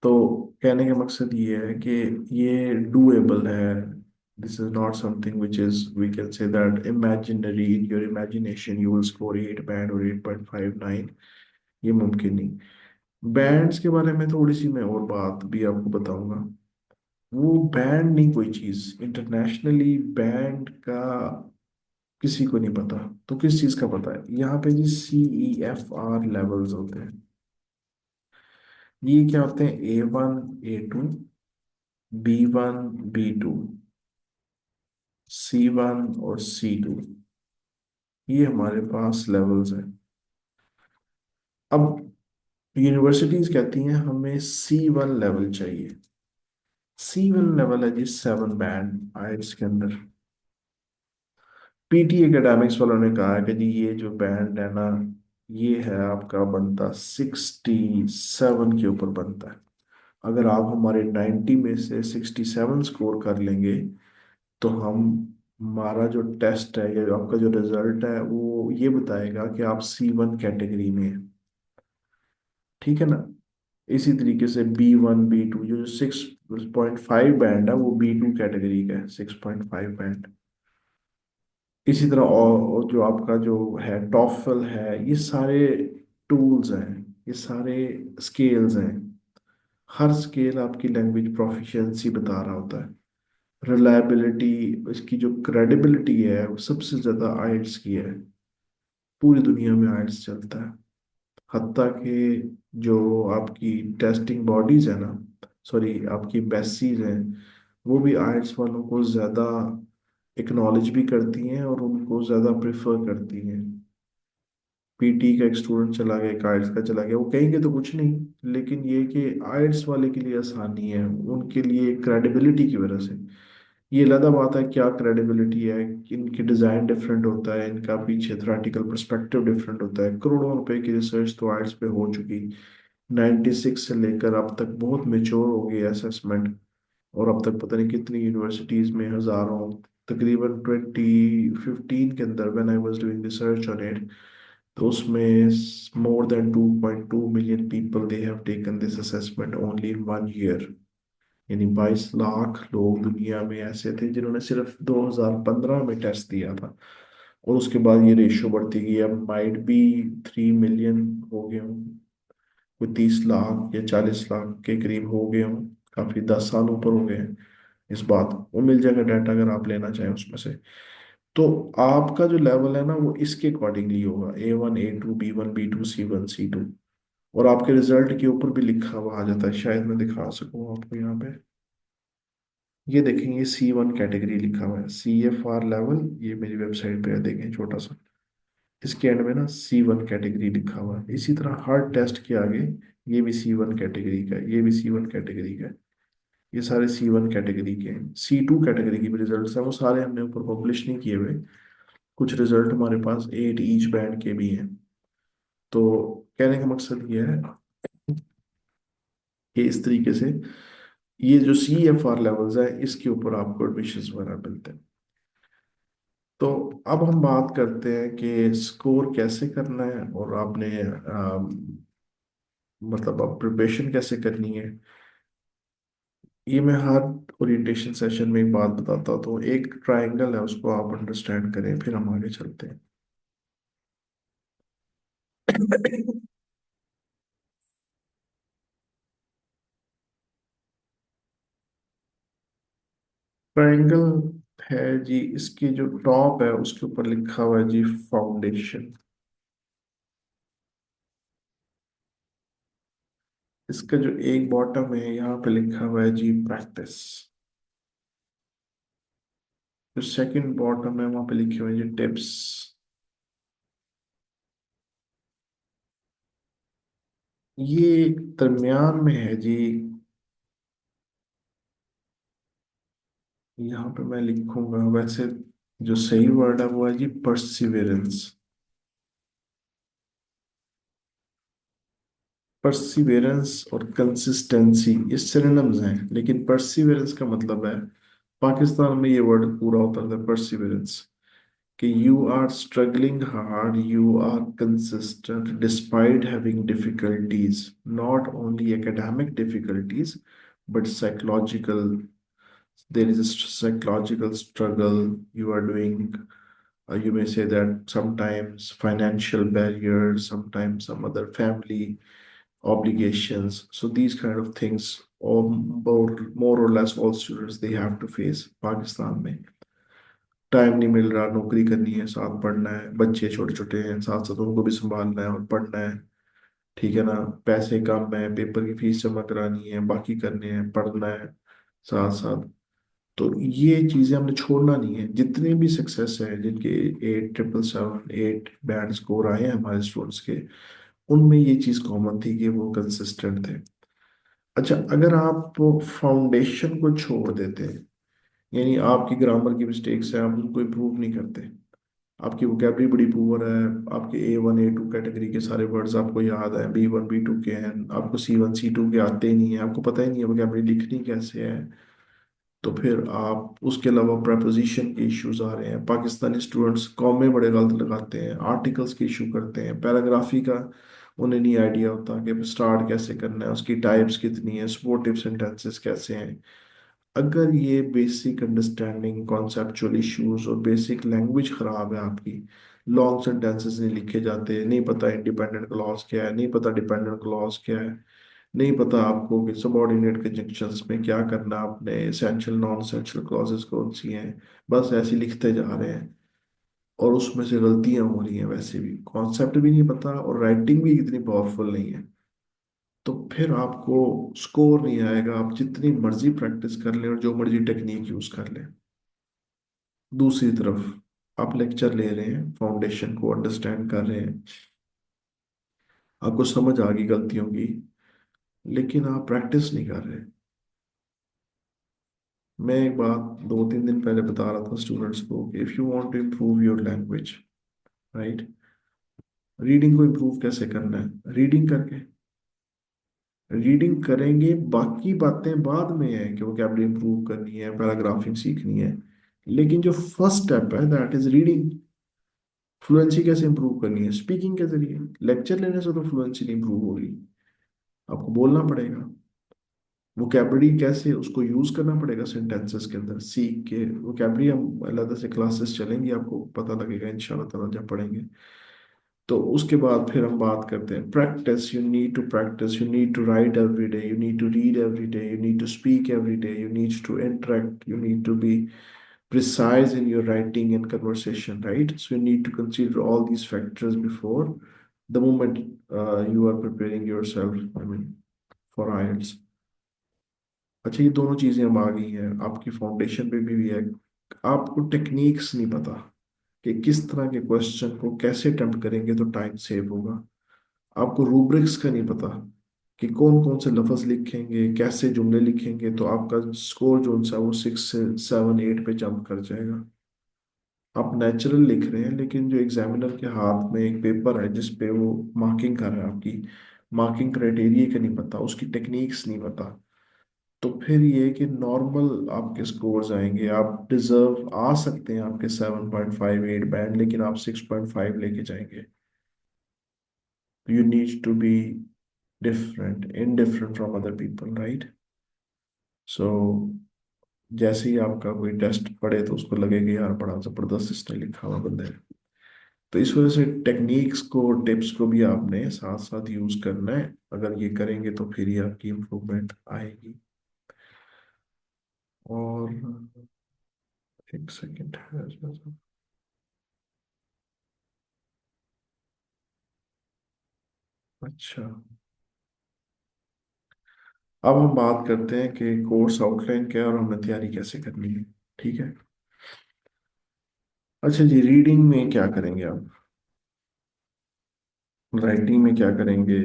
तो कहने का मकसद ये है कि ये डूएबल है, This is not something which is, we can say that imaginary, in your imagination you will score 8 band or 8.59, ये मुमकिन नहीं। बैंड्स के बारे में थोड़ी सी मैं और बात भी आपको बताऊंगा। वो बैंड नहीं कोई चीज, इंटरनेशनली बैंड का किसी को नहीं पता। तो किस चीज का पता है यहाँ पे जी? CEFR लेवल्स होते हैं। ये क्या होते हैं? A1 A2, B1 B2, C1 और C2, ये हमारे पास लेवल्स हैं। अब यूनिवर्सिटीज कहती हैं हमें C1 लेवल चाहिए। C1 लेवल है जी 7 बैंड आइट्स के अंदर। पीटी एकेडमिक्स वालों ने कहा है कि जी ये जो बैंड है ना, ये है आपका बनता 67 के ऊपर बनता है। अगर आप हमारे 90 में से 67 स्कोर कर लेंगे तो हम, हमारा जो टेस्ट है या आपका जो रिजल्ट है वो ये बताएगा कि आप C1 कैटेगरी में हैं। ठीक है ना? इसी तरीके से B1 B2, जो 6.5 बैंड है वो B2 कैटेगरी का है, 6.5 बैंड। इसी तरह और जो आपका जो है टॉफल है, ये सारे टूल्स हैं, ये सारे स्केल्स हैं। हर स्केल आपकी लैंग्वेज प्रोफिशिएंसी बता रहा होता है। रिलायबिलिटी, इसकी जो क्रेडिबिलिटी है वो सबसे ज़्यादा आइल्स की है। पूरी दुनिया में आइल्स चलता है। हत्ता कि जो आपकी टेस्टिंग बॉडीज है ना, सॉरी आपकी एम्बेसीज हैं, वो भी आइल्स वालों को ज़्यादा एक्नॉलेज भी करती हैं और उनको ज़्यादा प्रेफर करती हैं। पीटी का एक स्टूडेंट चला गया, एक आइल्स का चला गया, वो कहेंगे तो कुछ नहीं, लेकिन ये कि आइल्स वाले के लिए आसानी है, उनके लिए क्रेडिबिलिटी की वजह से। ये अलग बात है क्या क्रेडिबिलिटी है, कि इनकी डिज़ाइन डिफरेंट होता है, इनका पीछे थ्योरेटिकल पर्सपेक्टिव डिफरेंट होता है। करोड़ों रुपए की रिसर्च तो आइल्स पे हो चुकी। 96 से लेकर अब तक बहुत मेच्योर हो गई असेसमेंट। और अब तक पता नहीं कितनी यूनिवर्सिटीज़ में हज़ारों, तकरीबन 2015 के अंदर when I was doing research on it, तो उसमें more than 2.2 million people they have taken this assessment only in 1 year. यानी 22 लाख लोग दुनिया में ऐसे थे जिन्होंने सिर्फ 2015 में टेस्ट दिया था। और उसके बाद ये रेशियो बढ़ती गई, अब माइट बी 3 मिलियन हो गए हों, कोई 30 लाख या 40 लाख के करीब हो गए हों। काफी 10 साल ऊपर हो गए हैं। इस बात वो मिल जाएगा डाटा अगर आप लेना चाहें उसमें से। तो आपका जो लेवल है ना वो इसके अकॉर्डिंगली होगा, A1 A2 B1 B2 C1 C2। और आपके रिजल्ट के ऊपर भी लिखा हुआ आ जाता है, शायद मैं दिखा सकूँ आपको यहाँ पे। ये देखेंगे C1 कैटेगरी लिखा हुआ है, CFR लेवल, ये मेरी वेबसाइट पे है, देखें छोटा सा। इसके एंड में ना C1 कैटेगरी लिखा हुआ है। इसी तरह हर टेस्ट के आगे ये भी C1 कैटेगरी का है, ये भी C1 कैटेगरी का है। ये सारे C1 कैटेगरी के हैं। C2 कैटेगरी के भी रिजल्ट्स हैं, वो सारे हमने ऊपर पब्लिश नहीं किए हुए। कुछ रिजल्ट हमारे पास 8 ईच बैंड के भी हैं। तो कहने का मकसद ये है कि इस तरीके से ये जो CFR लेवल्स है इसके ऊपर आपको एडमिशन वगैरह मिलते हैं। तो अब हम बात करते हैं कि स्कोर कैसे करना है और आपने मतलब अब प्रिपरेशन कैसे करनी है। ये मैं हर ओरिएंटेशन सेशन में एक बात बताता हूँ, तो एक ट्रायंगल है उसको आप अंडरस्टैंड करें फिर हम आगे चलते हैं। ट्रायंगल है जी, इसकी जो टॉप है उसके ऊपर लिखा हुआ है जी फाउंडेशन। इसका जो एक बॉटम है यहाँ पे लिखा हुआ है जी प्रैक्टिस। जो सेकंड बॉटम है वहां पे लिखे हुए हैं जी टिप्स। ये दरमियान में है जी, यहाँ पे मैं लिखूंगा वैसे, जो सही वर्ड है वो है जी परसिवेरेंस। परसिवेरेंस और कंसिस्टेंसी ये सिनोनिम्स हैं, लेकिन परसिवेरेंस का मतलब है, पाकिस्तान में ये वर्ड पूरा होता है परसिवेरेंस, कि you are struggling hard, you are consistent despite having difficulties, not only academic difficulties but psychological there is a psychological struggle you are doing. You may say that sometimes financial barriers, sometimes some other family obligations. So these kind of things, or more or less all students they have to face Pakistan में. Time नहीं मिल रहा, नौकरी करनी है, साथ पढ़ना है, बच्चे छोटे छोटे हैं, साथ साथ उनको भी संभालना है और पढ़ना है. ठीक है ना. पैसे कम है, पेपर की फीस जमा करानी है, बाकी करने हैं, पढ़ना है साथ साथ. तो ये चीजें हमने छोड़ना नहीं है. जितने भी सक्सेस है, जिनके 8 777 8 बैंड स्कोर आए हैं हमारे स्टूडेंट्स के, उनमें ये चीज कॉमन थी कि वो कंसिस्टेंट थे. अच्छा, अगर आप फाउंडेशन को छोड़ देते हैं, यानी आपकी ग्रामर की मिस्टेक्स है, आप उनको इम्प्रूव नहीं करते, आपकी वोकेबलरी बड़ी पुअर है, आपके A1 A2 कैटेगरी के सारे वर्ड्स आपको याद है, B1 B2 के हैं, आपको C1 C2 के आते ही नहीं है, आपको पता ही नहीं है वोकेबलरी लिखनी कैसे है, तो फिर आप उसके अलावा प्रपोजिशन के इश्यूज आ रहे हैं. पाकिस्तानी स्टूडेंट्स कॉमे बड़े गलत लगाते हैं, आर्टिकल्स के इशू करते हैं, पैराग्राफी का उन्हें नहीं आइडिया होता कि स्टार्ट कैसे करना है, उसकी टाइप्स कितनी है, सपोर्टिव सेंटेंसेस कैसे हैं. अगर ये बेसिक अंडरस्टैंडिंग, कॉन्सेप्चुअल इश्यूज और बेसिक लैंग्वेज खराब है आपकी, लॉन्ग सेंटेंसेस नहीं लिखे जाते, नहीं पता इंडिपेंडेंट क्लॉज क्या है, नहीं पता डिपेंडेंट क्लॉज क्या है, नहीं पता आपको कि सबऑर्डिनेट कंजंक्शंस में क्या करना, आपने एसेंशियल नॉन एसेंशियल क्लॉजेस कौन सी हैं, बस ऐसे लिखते जा रहे हैं और उसमें से गलतियां हो रही हैं, वैसे भी कॉन्सेप्ट भी नहीं पता और राइटिंग भी इतनी पावरफुल नहीं है, तो फिर आपको स्कोर नहीं आएगा, आप जितनी मर्जी प्रैक्टिस कर लें और जो मर्जी टेक्निक यूज कर लें. दूसरी तरफ आप लेक्चर ले रहे हैं, फाउंडेशन को अंडरस्टैंड कर रहे हैं, आपको समझ आ गई गलतियों की, लेकिन आप प्रैक्टिस नहीं कर रहे. मैं एक बात 2 3 दिन पहले बता रहा था स्टूडेंट्स को कि if you want to improve your language, right, reading को इम्प्रूव कैसे करना है, रीडिंग करके. रीडिंग करेंगे, बाकी बातें बाद में है कि वोकैबुलरी इंप्रूव करनी है, पैराग्राफिंग सीखनी है, लेकिन जो फर्स्ट स्टेप है दैट इज रीडिंग. फ्लुएंसी कैसे इंप्रूव करनी है, स्पीकिंग के जरिए. लेक्चर लेने से तो फ्लुएंसी नहीं इंप्रूव होगी, आपको बोलना पड़ेगा. वोकैबुलरी कैसे उसको यूज करना पड़ेगा सेंटेंसेस के अंदर, सीख के वोकैबुलरी हम अलग से क्लासेस चलेंगी, आपको पता लगेगा इंशाल्लाह ताला जब पढ़ेंगे. तो उसके बाद फिर हम बात करते हैं practice. You need to practice, you need to write every day, you need to read every day, you need to speak every day, you need to interact, you need to be precise in your writing and conversation, right? So you need to consider all these factors before the moment you are preparing yourself, I mean, for IELTS. अच्छा, ये दोनों चीजें अब आ गई हैं, आपकी foundation पे भी है. आपको टेक्निक्स नहीं पता कि किस तरह के क्वेश्चन को कैसे अटेम्प्ट करेंगे तो टाइम सेव होगा. आपको रूब्रिक्स का नहीं पता कि कौन कौन से लफ्ज लिखेंगे, कैसे जुमले लिखेंगे, तो आपका स्कोर जो सा वो 6 7 8 पे जंप कर जाएगा. आप नेचुरल लिख रहे हैं, लेकिन जो एग्जामिनर के हाथ में एक पेपर है जिस पे वो मार्किंग कर रहा है, आपकी मार्किंग क्राइटेरिया का नहीं पता, उसकी टेक्निक्स नहीं पता, तो फिर ये है कि नॉर्मल आपके स्कोर्स आएंगे. आप डिजर्व आ सकते हैं आपके 7.58 बैंड, लेकिन आप 6.5 लेके जाएंगे. You need to be different, in different from other people, right. So जैसे ही आपका कोई टेस्ट पढ़े तो उसको लगेगा यार बड़ा जबरदस्त इसने लिखा हुआ बंदे ने. तो इस वजह से टेक्निक्स को, टिप्स को भी आपने साथ साथ यूज करना है. अगर ये करेंगे तो फिर ही आपकी इम्प्रूवमेंट आएगी. और एक सेकेंड है. अच्छा, अब हम बात करते हैं कि कोर्स आउटलाइन क्या है और हमें तैयारी कैसे करनी है. ठीक है. अच्छा जी, रीडिंग में क्या करेंगे आप, राइटिंग में क्या करेंगे,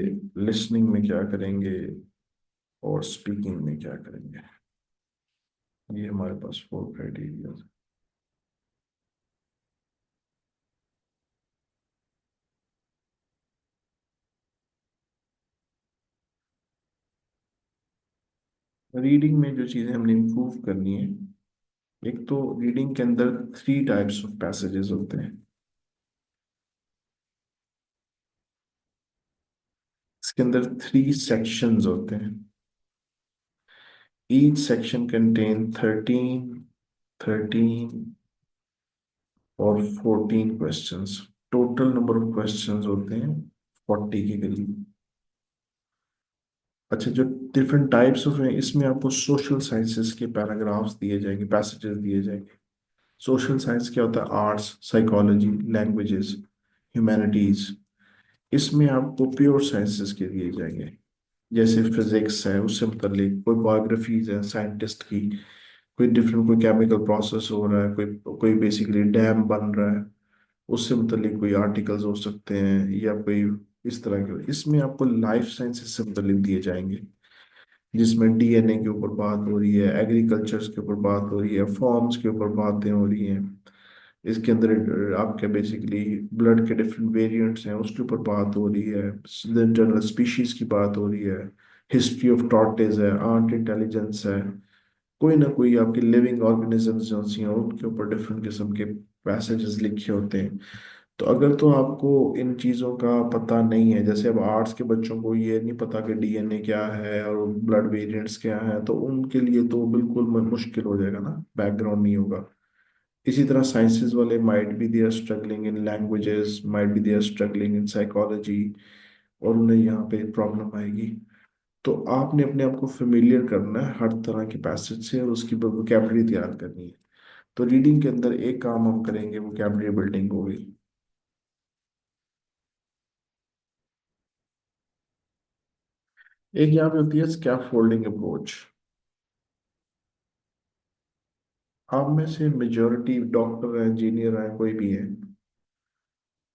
लिसनिंग में क्या करेंगे और स्पीकिंग में क्या करेंगे. ये हमारे पास 4 क्राइटेरिया. रीडिंग में जो चीज़ें हमने इम्प्रूव करनी है, एक तो रीडिंग के अंदर 3 टाइप्स ऑफ पैसेजेस होते हैं. इसके अंदर 3 सेक्शंस होते हैं. Each section contain 13 और 14 questions. Total number of questions होते हैं 40 के करीब। अच्छा, जो डिफरेंट टाइप्स ऑफ हैं, इसमें आपको सोशल साइंसेस के पैराग्राफ्स दिए जाएंगे, पैसेजेस दिए जाएंगे। सोशल साइंस क्या होता है? Arts, psychology, languages, humanities. इसमें आपको प्योर साइंसेस के दिए जाएंगे, जैसे फिजिक्स है, उससे मतलब कोई बायोग्राफीज है साइंटिस्ट की, कोई डिफरेंट, कोई केमिकल प्रोसेस हो रहा है, कोई कोई बेसिकली डैम बन रहा है, उससे मुतलिक कोई आर्टिकल्स हो सकते हैं, या कोई इस तरह के। इसमें आपको लाइफ साइंसेस से मुतलिक दिए जाएंगे, जिसमें डीएनए के ऊपर बात हो रही है, एग्रीकल्चर्स के ऊपर बात हो रही है, फॉर्म्स के ऊपर बातें हो रही हैं। इसके अंदर आपके बेसिकली ब्लड के डिफरेंट वेरिएंट्स हैं, उसके ऊपर बात हो रही है, जनरल स्पीशीज की बात हो रही है, हिस्ट्री ऑफ टॉर्टेज है, आर्ट इंटेलिजेंस है, कोई ना कोई आपके लिविंग ऑर्गेनिजम्स जो सी हैं उनके ऊपर डिफरेंट किस्म के पैसेजेस लिखे होते हैं। तो अगर तो आपको इन चीज़ों का पता नहीं है, जैसे अब आर्ट्स के बच्चों को ये नहीं पता कि डीएनए क्या है और ब्लड वेरिएंट्स क्या है, तो उनके लिए तो बिल्कुल मुश्किल हो जाएगा ना, बैकग्राउंड नहीं होगा। इसी तरह साइंसेज वाले might be they are struggling in languages, might be they are struggling in psychology, और उन्हें यहाँ पे प्रॉब्लम आएगी। तो आपने अपने आप को फेमिलियर करना है हर तरह के पैसेज से, और उसकी वोकेबलरी तैयार करनी है। तो रीडिंग के अंदर एक काम हम करेंगे, वोकेबलरी बिल्डिंग होगी। एक यहाँ पे होती है स्कैफोल्डिंग अप्रोच। आप में से मेजोरिटी डॉक्टर है, इंजीनियर है, कोई भी है,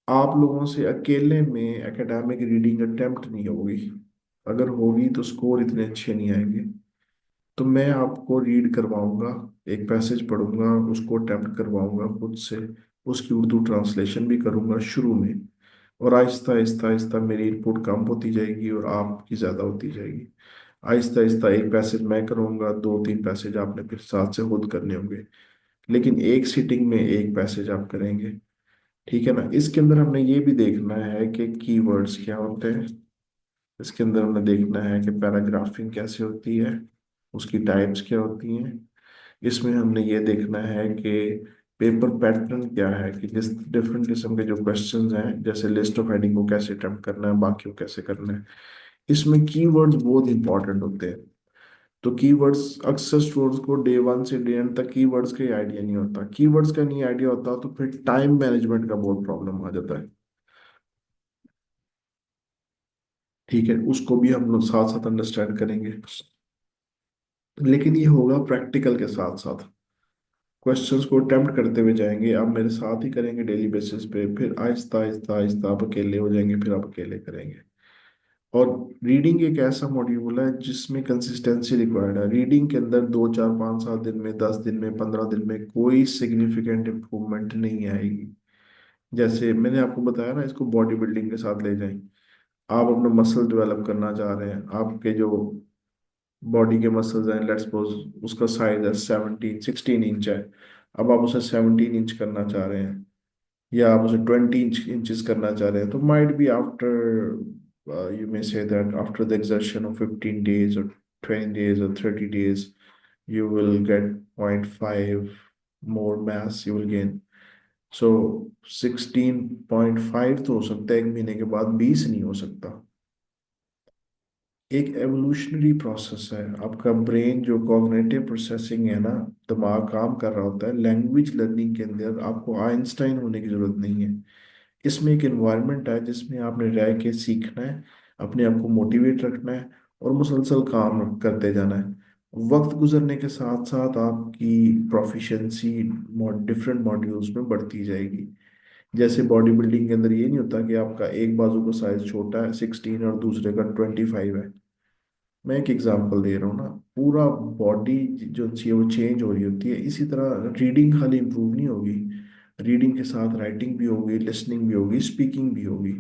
आप लोगों से अकेले में एकेडमिक रीडिंग अटेम्प्ट नहीं होगी। अगर होगी तो स्कोर इतने अच्छे नहीं आएंगे। तो मैं आपको रीड करवाऊंगा, एक पैसेज पढ़ूंगा, उसको अटेम्प्ट करवाऊंगा खुद से, उसकी उर्दू ट्रांसलेशन भी करूंगा शुरू में, और आहिस्ता आहिस्ता आहिस्ता मेरी इनपुट कम होती जाएगी और आपकी ज़्यादा होती जाएगी। आहिस्ता आहिस्ता एक पैसेज मैं करूंगा, दो तीन पैसेज आपने फिर साथ से खुद करने होंगे, लेकिन एक सिटिंग में एक पैसेज आप करेंगे। ठीक है ना? इसके अंदर हमने ये भी देखना है कि कीवर्ड्स क्या होते हैं। इसके अंदर हमने देखना है कि पैराग्राफिंग कैसे होती है, उसकी टाइप्स क्या होती हैं। इसमें हमने ये देखना है कि पेपर पैटर्न क्या है, कि जिस डिफरेंट किस्म के जो क्वेश्चंस हैं, जैसे लिस्ट ऑफ हेडिंग को कैसे अटेम्प्ट करना है, बाकी को कैसे करना है। इसमें कीवर्ड्स बहुत इंपॉर्टेंट होते हैं। तो कीवर्ड्स अक्सर स्टूडेंट्स को डे वन से डे एंड तक कीवर्ड्स का ही आइडिया नहीं होता। कीवर्ड्स का नहीं आइडिया होता तो फिर टाइम मैनेजमेंट का बहुत प्रॉब्लम आ जाता है। ठीक है, उसको भी हम लोग साथ साथ अंडरस्टैंड करेंगे, लेकिन ये होगा प्रैक्टिकल के साथ साथ। क्वेश्चंस को अटेम्प्ट करते हुए जाएंगे, आप मेरे साथ ही करेंगे डेली बेसिस पे, फिर आहिस्ता आहिस्ता आहिस्ता आप अकेले हो जाएंगे, फिर आप अकेले करेंगे। और रीडिंग एक ऐसा मॉड्यूल है जिसमें कंसिस्टेंसी रिक्वायर्ड है। रीडिंग के अंदर 2 4 5 7 दिन में, 10 दिन में, 15 दिन में कोई सिग्निफिकेंट इम्प्रूवमेंट नहीं आएगी। जैसे मैंने आपको बताया ना, इसको बॉडी बिल्डिंग के साथ ले जाएं। आप अपना मसल डेवलप करना चाह रहे हैं, आपके जो बॉडी के मसल्स हैं, लेट्स सपोज उसका साइज है 16 इंच है, अब आप उसे 17 इंच करना चाह रहे हैं, या आप उसे 20 इंचेस करना चाह रहे हैं, तो might be after you may say that after the exertion of 15 days or 20 days or 30 days you will get 0.5 more mass you will gain. So 16.5 तो हो सकता है एक महीने के बाद, 20 नहीं हो सकता। एक एवोल्यूशनरी प्रोसेस है। आपका ब्रेन जो कॉग्निटिव प्रोसेसिंग है ना, दिमाग काम कर रहा होता है। लैंग्वेज लर्निंग के अंदर आपको आइंस्टाइन होने की जरूरत नहीं है। इसमें एक एनवायरनमेंट है जिसमें आपने रह के सीखना है, अपने आप को मोटिवेट रखना है, और मुसलसल काम करते जाना है। वक्त गुजरने के साथ साथ आपकी प्रोफिशिएंसी डिफरेंट मॉड्यूल्स में बढ़ती जाएगी। जैसे बॉडी बिल्डिंग के अंदर ये नहीं होता कि आपका एक बाजू का साइज छोटा है 16 और दूसरे का 25 है। मैं एक एग्जांपल दे रहा हूँ ना, पूरा बॉडी जो चाहिए वो चेंज हो रही होती है। इसी तरह रीडिंग खाली इम्प्रूव नहीं होगी, रीडिंग के साथ राइटिंग भी होगी, लिसनिंग भी होगी, स्पीकिंग भी होगी।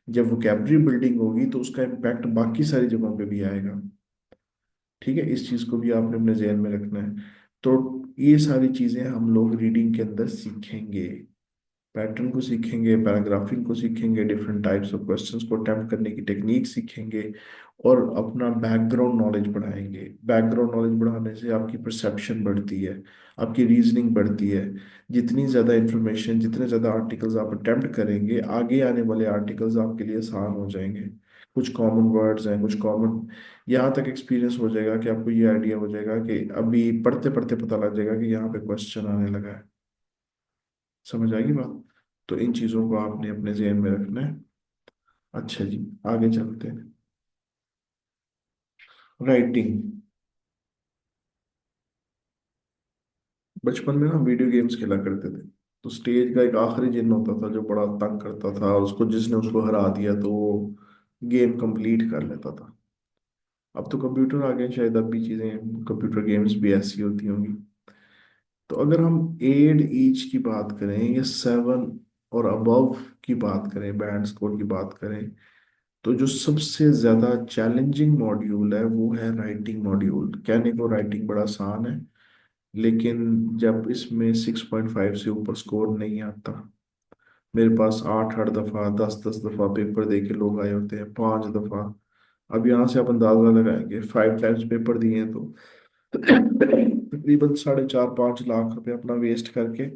जब वोकेबलरी बिल्डिंग होगी तो उसका इम्पैक्ट बाकी सारी जगहों पे भी आएगा। ठीक है, इस चीज़ को भी आपने अपने ज़हन में रखना है। तो ये सारी चीज़ें हम लोग रीडिंग के अंदर सीखेंगे। पैटर्न को सीखेंगे, पैराग्राफिंग को सीखेंगे, डिफरेंट टाइप्स ऑफ क्वेश्चंस को अटेम्प्ट करने की टेक्निक सीखेंगे, और अपना बैकग्राउंड नॉलेज बढ़ाएंगे। बैकग्राउंड नॉलेज बढ़ाने से आपकी परसेप्शन बढ़ती है, आपकी रीजनिंग बढ़ती है। जितनी ज़्यादा इंफॉर्मेशन, जितने ज़्यादा आर्टिकल्स आप अटेम्प्ट करेंगे, आगे आने वाले आर्टिकल्स आपके लिए आसान हो जाएंगे। कुछ कॉमन वर्ड्स हैं, कुछ कॉमन, यहाँ तक एक्सपीरियंस हो जाएगा कि आपको ये आइडिया हो जाएगा कि अभी पढ़ते पढ़ते पता लग जाएगा कि यहाँ पे क्वेश्चन आने लगा है। समझ आएगी बात? तो इन चीज़ों को आपने अपने ज़हन में रखना है। अच्छा जी, आगे चलते हैं। राइटिंग। बचपन में ना वीडियो गेम्स खेला करते थे, तो स्टेज का एक आखिरी जिन होता था जो बड़ा तंग करता था, और उसको जिसने उसको हरा दिया तो वो गेम कंप्लीट कर लेता था। अब तो कंप्यूटर आ गए, शायद अब भी चीज़ें, कंप्यूटर गेम्स भी ऐसी होती होंगी। तो अगर हम 8 ईच की बात करें या 7 और अबव की बात करें, बैंड स्कोर की बात करें, तो जो सबसे ज्यादा चैलेंजिंग मॉड्यूल है वो है राइटिंग मॉड्यूल। कहने को राइटिंग बड़ा आसान है, लेकिन जब इसमें 6.5 से ऊपर स्कोर नहीं आता। मेरे पास 8-8 दफा, 10-10 दफा पेपर दे के लोग आए होते हैं, 5 दफा। अब यहाँ से आप अंदाजा लगाएंगे, 5 टाइम्स पेपर दिए हैं तो तकरीबन 4.5-5 लाख रुपए अपना वेस्ट करके,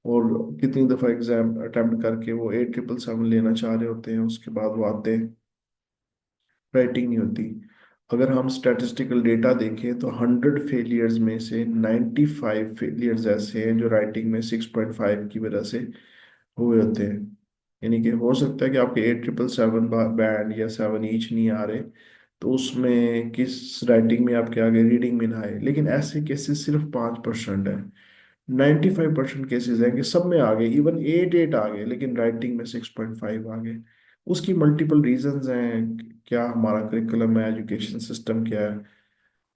और कितनी दफा एग्जाम अटेम्प्ट करके वो 8777 लेना चाह रहे होते हैं, उसके बाद वो आते हैं, राइटिंग नहीं होती। अगर हम स्टैटिस्टिकल डेटा देखें तो 100 फेलियर्स में से 95 फेलियर्स ऐसे हैं जो राइटिंग में 6.5 की वजह से हुए होते हैं। यानी कि हो सकता है कि आपके 8777 बैंड या 7 ईच नहीं आ रहे, तो उसमें किस राइटिंग में आपके आगे रीडिंग में ना आए, लेकिन ऐसे केसेस सिर्फ 5% है। 95% केसेस हैं कि सब में आ गए, इवन 8-8 आ गए, लेकिन राइटिंग में 6.5 आ गए। उसकी मल्टीपल रीजंस हैं, क्या हमारा करिकुलम है, एजुकेशन सिस्टम क्या है,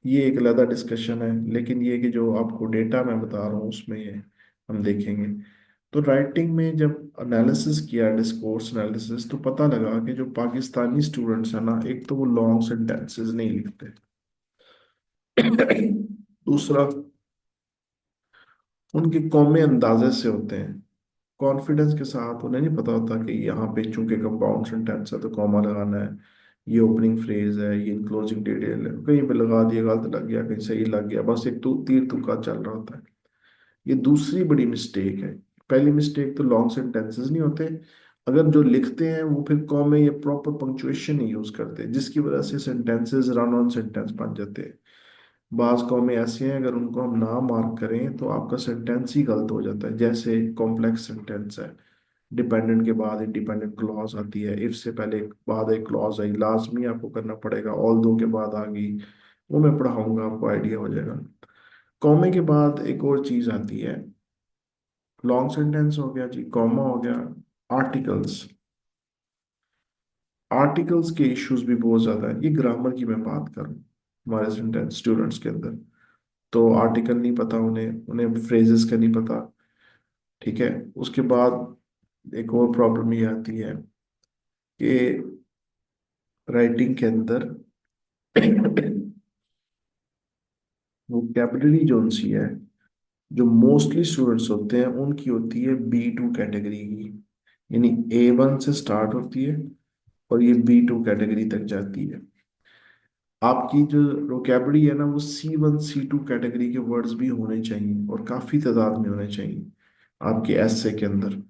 ये एक अलग डिस्कशन है। लेकिन ये कि जो आपको डेटा मैं बता रहा हूँ उसमें ये हम देखेंगे। तो राइटिंग में जब एनालिसिस किया, डिस्कोर्स एनालिसिस, तो पता लगा कि जो पाकिस्तानी स्टूडेंट्स हैं ना, एक तो वो लॉन्ग सेंटेंसेस नहीं लिखते। दूसरा, उनके कौमे अंदाजे से होते हैं, कॉन्फिडेंस के साथ। उन्हें नहीं पता होता कि यहाँ पे चूंकि कंपाउंड सेंटेंस है तो कॉमा लगाना है, ये ओपनिंग फ्रेज है, ये क्लोजिंग डिटेल है, कहीं पे लगा दिया, गलत लग गया, कहीं सही लग गया, बस एक तीर तुक्का चल रहा होता है। ये दूसरी बड़ी मिस्टेक है। पहली मिस्टेक तो लॉन्ग सेंटेंसेस नहीं होते, अगर जो लिखते हैं वो फिर कॉमे या प्रॉपर पंक्चुएशन नहीं यूज करते, जिसकी वजह से सेंटेंसेस रन ऑन सेंटेंस बन जाते हैं। बाज कौमें ऐसी हैं, अगर उनको हम ना मार्क करें तो आपका सेंटेंस ही गलत हो जाता है। जैसे कॉम्प्लेक्स सेंटेंस है, डिपेंडेंट के बाद इंडिपेंडेंट क्लॉज आती है, इफ से पहले बाद एक क्लॉज आई, लाजमी आपको करना पड़ेगा, ऑल दो के बाद आ गई, वो मैं पढ़ाऊंगा, आपको आइडिया हो जाएगा। कॉमे के बाद एक और चीज आती है, लॉन्ग सेंटेंस हो गया जी, कॉमा हो गया, आर्टिकल्स। आर्टिकल्स के इश्यूज भी बहुत ज्यादा है। ये ग्रामर की मैं बात करूं, हमारे स्टूडेंट्स स्टूडेंट्स के अंदर तो आर्टिकल नहीं पता, उन्हें उन्हें फ्रेजेस का नहीं पता। ठीक है, उसके बाद एक और प्रॉब्लम ये आती है कि राइटिंग के अंदर वोकेबलरी जो सी है, जो मोस्टली स्टूडेंट्स होते हैं उनकी होती है B2 कैटेगरी की, यानी A1 से स्टार्ट होती है और ये B2 कैटेगरी तक जाती है। आपकी जो वोकेबलरी है ना, वो C1 C2 कैटेगरी के वर्ड्स भी होने चाहिए, और काफ़ी तादाद में होने चाहिए आपके एसे के अंदर।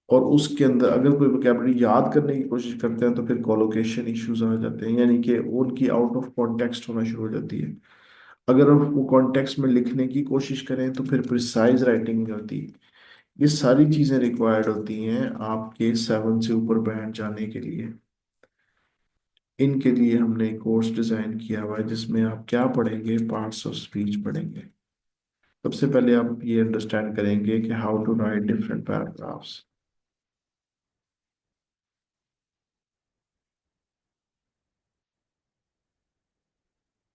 और उसके अंदर अगर कोई वोकेबलरी याद करने की कोशिश करते हैं तो फिर कोलोकेशन इश्यूज आ जाते हैं, यानी कि उनकी आउट ऑफ कॉन्टेक्स्ट होना शुरू हो जाती है। अगर हम वो कॉन्टेक्स्ट में लिखने की कोशिश करें तो फिर प्रिसाइज राइटिंग नहीं होती। ये सारी चीज़ें रिक्वायर्ड होती हैं आपके 7 से ऊपर बैंड जाने के लिए। इनके लिए हमने एक कोर्स डिज़ाइन किया हुआ है जिसमें आप क्या पढ़ेंगे, पार्ट्स ऑफ स्पीच पढ़ेंगे। सबसे पहले आप ये अंडरस्टैंड करेंगे कि how to write different paragraphs.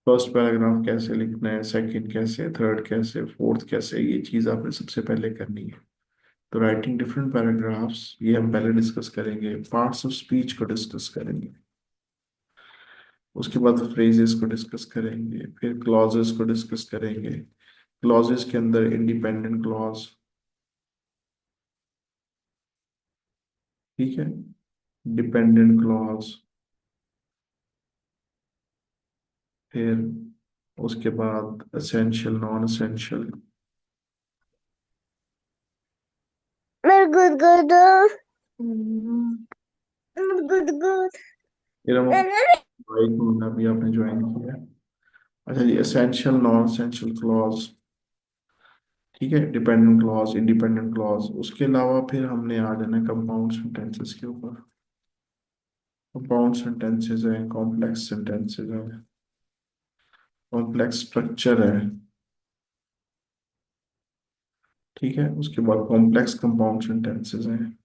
First paragraph कैसे लिखना है, सेकंड कैसे, थर्ड कैसे, फोर्थ कैसे, ये चीज़ आपने सबसे पहले करनी है। तो राइटिंग डिफरेंट पैराग्राफ्स ये हम पहले डिस्कस करेंगे, पार्ट्स ऑफ स्पीच को डिस्कस करेंगे, उसके बाद फ्रेजेस को डिस्कस करेंगे, फिर क्लॉजेस को डिस्कस करेंगे। क्लॉजेस के अंदर इंडिपेंडेंट क्लॉज, ठीक है, डिपेंडेंट क्लॉज, फिर उसके बाद एसेंशियल नॉन एसेंशियल। मेरे गुड गुड गुड गुड फिर हम भाई को मैंने अभी आपने ज्वाइन किया है। अच्छा जी, एसेंशियल नॉन एसेंशियल क्लॉज, ठीक है, डिपेंडेंट क्लॉज, इंडिपेंडेंट क्लॉज। उसके अलावा फिर हमने आ जाना है कंपाउंड सेंटेंसेस के ऊपर। कंपाउंड सेंटेंसेस हैं, कॉम्प्लेक्स सेंटेंसेस हैं, कॉम्प्लेक्स स्ट्रक्चर है, ठीक है। उसके बाद कॉम्प्लेक्स कंपाउंड सेंटेंसेस हैं।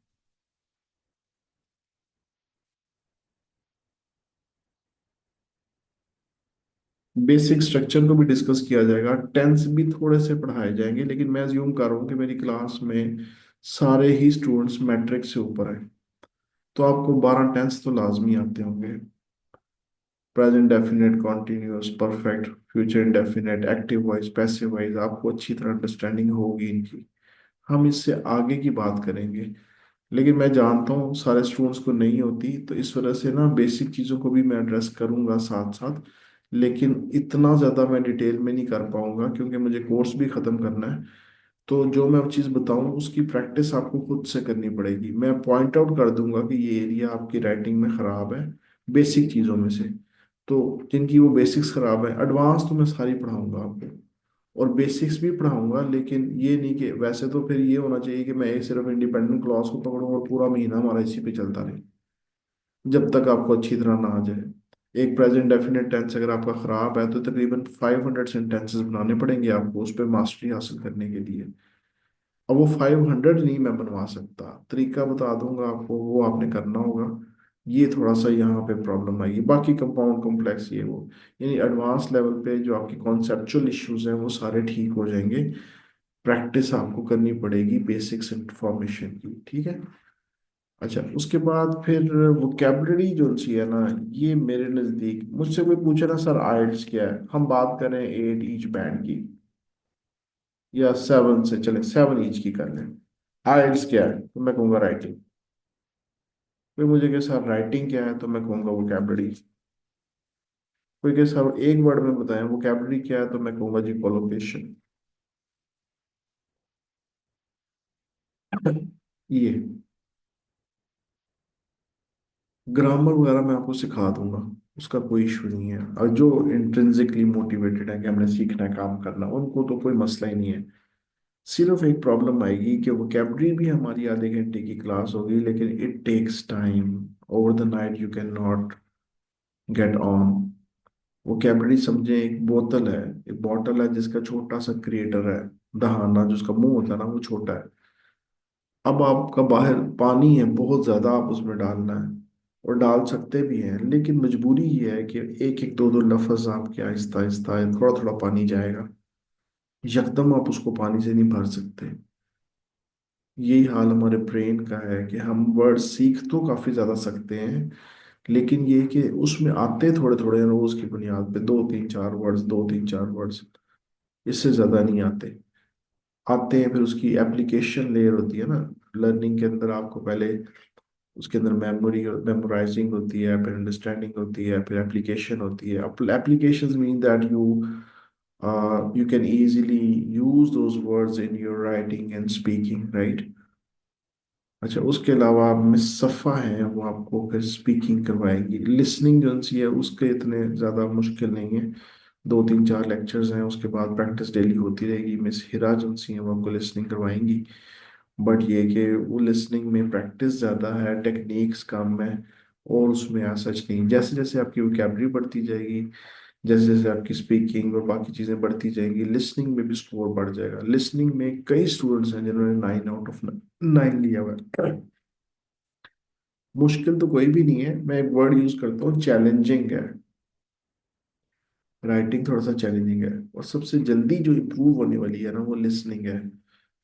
बेसिक स्ट्रक्चर को भी डिस्कस किया जाएगा, टेंस भी थोड़े से पढ़ाए जाएंगे, लेकिन मैं अज्यूम कर रहा हूँ कि मेरी क्लास में सारे ही स्टूडेंट्स मैट्रिक से ऊपर हैं, तो आपको 12 टेंस तो लाजमी आते होंगे। Present definite, continuous, perfect, future indefinite, active voice, passive voice, आपको अच्छी तरह अंडरस्टैंडिंग होगी इनकी। हम इससे आगे की बात करेंगे, लेकिन मैं जानता हूँ सारे स्टूडेंट्स को नहीं होती, तो इस वजह से ना बेसिक चीज़ों को भी मैं एड्रेस करूंगा साथ साथ। लेकिन इतना ज़्यादा मैं डिटेल में नहीं कर पाऊंगा, क्योंकि मुझे कोर्स भी ख़त्म करना है। तो जो मैं चीज़ बताऊं उसकी प्रैक्टिस आपको खुद से करनी पड़ेगी। मैं पॉइंट आउट कर दूंगा कि ये एरिया आपकी राइटिंग में ख़राब है, बेसिक चीज़ों में से। तो जिनकी वो बेसिक्स ख़राब है, एडवांस तो मैं सारी पढ़ाऊंगा आपको, और बेसिक्स भी पढ़ाऊंगा। लेकिन ये नहीं कि वैसे तो फिर ये होना चाहिए कि मैं एक सिर्फ इंडिपेंडेंट क्लास को पकड़ूं और पूरा महीना हमारा इसी पे चलता रहे, जब तक आपको अच्छी तरह ना आ जाए। एक प्रेजेंट डेफिनेट टेंस अगर आपका खराब है तो तकरीबन 500 सेंटेंसेस बनाने पड़ेंगे आपको उस पर मास्टरी हासिल करने के लिए। अब वो 500 नहीं मैं बनवा सकता, तरीका बता दूंगा आपको, वो आपने करना होगा। ये थोड़ा सा यहाँ पे प्रॉब्लम आएगी, बाकी कंपाउंड कॉम्प्लेक्स ये वो, यानी एडवांस लेवल पे जो आपकी कॉन्सेप्चुअल इश्यूज हैं वो सारे ठीक हो जाएंगे। प्रैक्टिस आपको करनी पड़ेगी बेसिक्स इंफॉर्मेशन की, ठीक है। अच्छा, उसके बाद फिर वोकेबलरी जो सी है ना, ये मेरे नज़दीक, मुझसे कोई पूछे ना सर आइल्स क्या है, हम बात करें 8 ईच बैंड की, या 7 से चले 7 ईच की कर लें। आइल्स क्या है तो मैं कहूँगा राइटिंग। कोई मुझे कहे सर राइटिंग क्या है तो मैं कहूँगा वोकेबलरी। कोई कहे सर एक वर्ड में बताएं वोकेबलरी क्या है तो मैं कहूँगा जी कोलोकेशन। ये ग्रामर वगैरह मैं आपको सिखा दूंगा, उसका कोई इशू नहीं है। और जो इंट्रिंसिकली मोटिवेटेड है कि हमने सीखना है काम करना, उनको तो कोई मसला ही नहीं है। सिर्फ एक प्रॉब्लम आएगी कि वोकेबलरी भी हमारी आधे घंटे की क्लास होगी, लेकिन it takes time. Over the night you can not get on. Vocabulary समझे एक बोतल है, एक बॉटल है जिसका छोटा सा क्रिएटर है, दहाना जो उसका मुंह होता है ना वो छोटा है। अब आपका बाहर पानी है बहुत ज्यादा, आप उसमें डालना है, और डाल सकते भी हैं, लेकिन मजबूरी ये है कि एक एक दो दो लफ्ज आपके आहिस्ता आहिस्ता थोड़ा थोड़ा पानी जाएगा, यकदम आप उसको पानी से नहीं भर सकते। यही हाल हमारे ब्रेन का है कि हम वर्ड सीख तो काफी ज्यादा सकते हैं, लेकिन ये कि उसमें आते थोड़े थोड़े रोज की बुनियाद पे दो तीन चार वर्ड्स, दो तीन चार वर्ड्स, इससे ज्यादा नहीं आते। आते हैं फिर उसकी एप्लीकेशन लेयर होती है ना, लर्निंग के अंदर आपको पहले उसके अंदर मेमोरी मेमोराइजिंग होती है, फिर अंडरस्टैंडिंग होती है, फिर एप्लीकेशन होती है। Applications mean that you can easily use those words in your writing and speaking, right? अच्छा, उसके अलावा मिस सफ़ा है, वो आपको फिर स्पीकिंग करवाएंगी। लिसनिंग जो सी है उसके इतने ज़्यादा मुश्किल नहीं है, दो तीन चार लेक्चर्स हैं, उसके बाद प्रैक्टिस डेली होती रहेगी। मिस हिरा जो सी है वो आपको लिसनिंग करवाएंगी। बट ये कि वो लिसनिंग में प्रैक्टिस ज़्यादा है, टेक्निक्स कम है, और उसमें ऐसा सच नहीं। जैसे जैसे आपकी वोकेबलरी बढ़ती जाएगी, जैसे जैसे आपकी स्पीकिंग और बाकी चीज़ें बढ़ती जाएंगी, लिसनिंग में भी स्कोर बढ़ जाएगा। लिसनिंग में कई स्टूडेंट्स हैं जिन्होंने 9 आउट ऑफ 9 लिया हुआ है। मुश्किल तो कोई भी नहीं है, मैं एक वर्ड यूज करता हूँ, चैलेंजिंग है। राइटिंग थोड़ा सा चैलेंजिंग है, और सबसे जल्दी जो इम्प्रूव होने वाली है ना वो लिसनिंग है।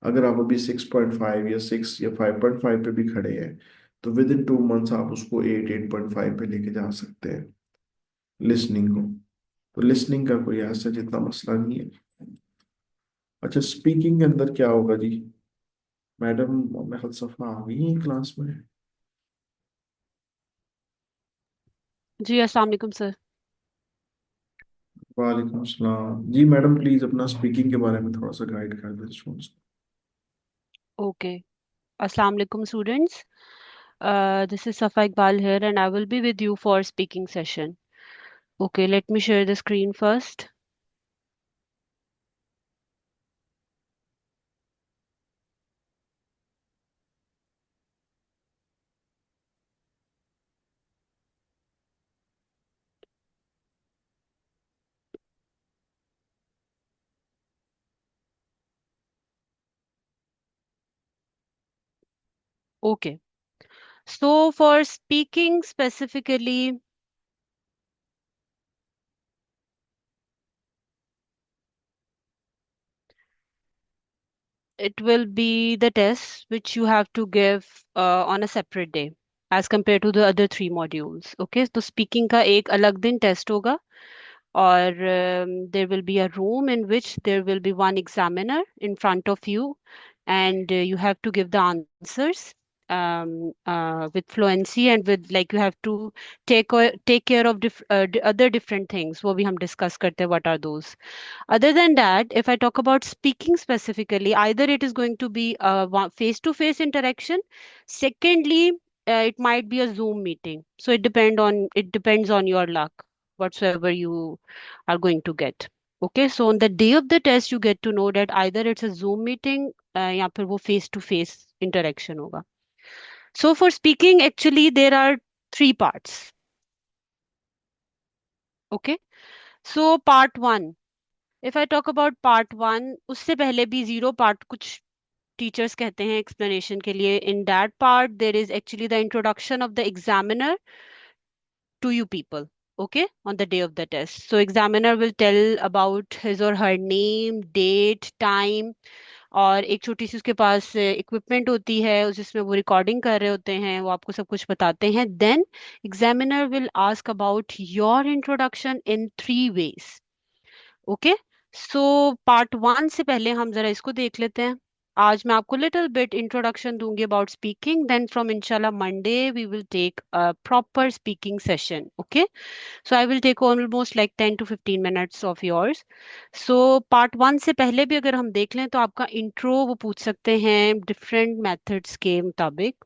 अगर आप अभी 6.5 या 6 या 5.5 पे भी खड़े हैं, तो विद इन 2 मंथ्स आप उसको 8, 8.5 पे लेके जा सकते हैं लिसनिंग को। तो लिसनिंग का कोई ऐसा जितना मसला नहीं है। अच्छा, स्पीकिंग के अंदर क्या होगा जी? मैडम महल सफा आ गई हैं क्लास में? जी अस्सलाम वालेकुम सर। वालेकुम सलाम जी। मैडम प्लीज अपना स्पीकिंग के बारे में थोड़ा सा गाइड कर दें स्टूडेंट्स को। ओके। अस्सलाम वालेकुम students. This is Safa Iqbal here and I will be with you for speaking session. Okay, let me share the screen first. Okay. So for speaking specifically, it will be the test which you have to give on a separate day as compared to the other three modules. Okay, तो speaking का एक अलग दिन test होगा or there will be a room in which there will be one examiner in front of you and you have to give the answers with fluency and with like you have to take care of other different things वो भी हम discuss करते हैं what are those. Other than that, if I talk about speaking specifically, either it is going to be a face-to-face interaction. Secondly, it might be a Zoom meeting. So it depends on your luck, whatsoever you are going to get. Okay, so on the day of the test, you get to know that either it's a Zoom meeting या फिर वो face-to-face interaction होगा. So for speaking, actually there are three parts. Okay, so part one. If I talk about part one, उससे पहले भी zero part कुछ teachers कहते हैं explanation के लिए. In that part, there is actually the introduction of the examiner to you people. Okay, on the day of the test. So examiner will tell about his or her name, date, time. और एक छोटी सी उसके पास equipment होती है जिसमें वो recording कर रहे होते हैं, वो आपको सब कुछ बताते हैं. Then examiner will ask about your introduction in 3 ways. Okay, so part one से पहले हम जरा इसको देख लेते हैं. आज मैं आपको लिटिल बिट इंट्रोडक्शन दूंगी अबाउट स्पीकिंग. देन फ्रॉम इंशाल्लाह Monday we will take a proper speaking session. Okay, so I will take almost like 10 to 15 minutes of yours. So part one से पहले भी अगर हम देख लें तो आपका इंट्रो वो पूछ सकते हैं डिफरेंट मेथड्स के मुताबिक.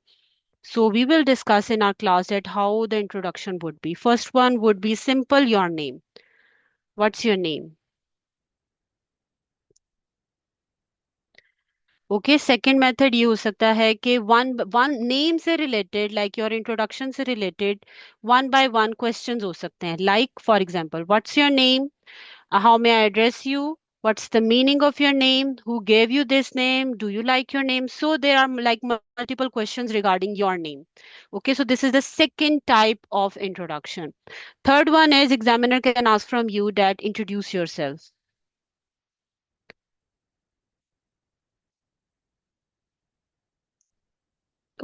So we will discuss in our class at how the introduction would be. First one would be simple your name. What's your name? Okay, second method ये हो सकता है कि वन वन नेम से related like your introduction से related one by one questions हो सकते हैं. Like for example, what's your name, how may I address you, what's the meaning of your name, who gave you this name, do you like your name. So there are like multiple questions regarding your name. Okay, so this is the second type of introduction. Third one is examiner can ask from you that introduce yourself.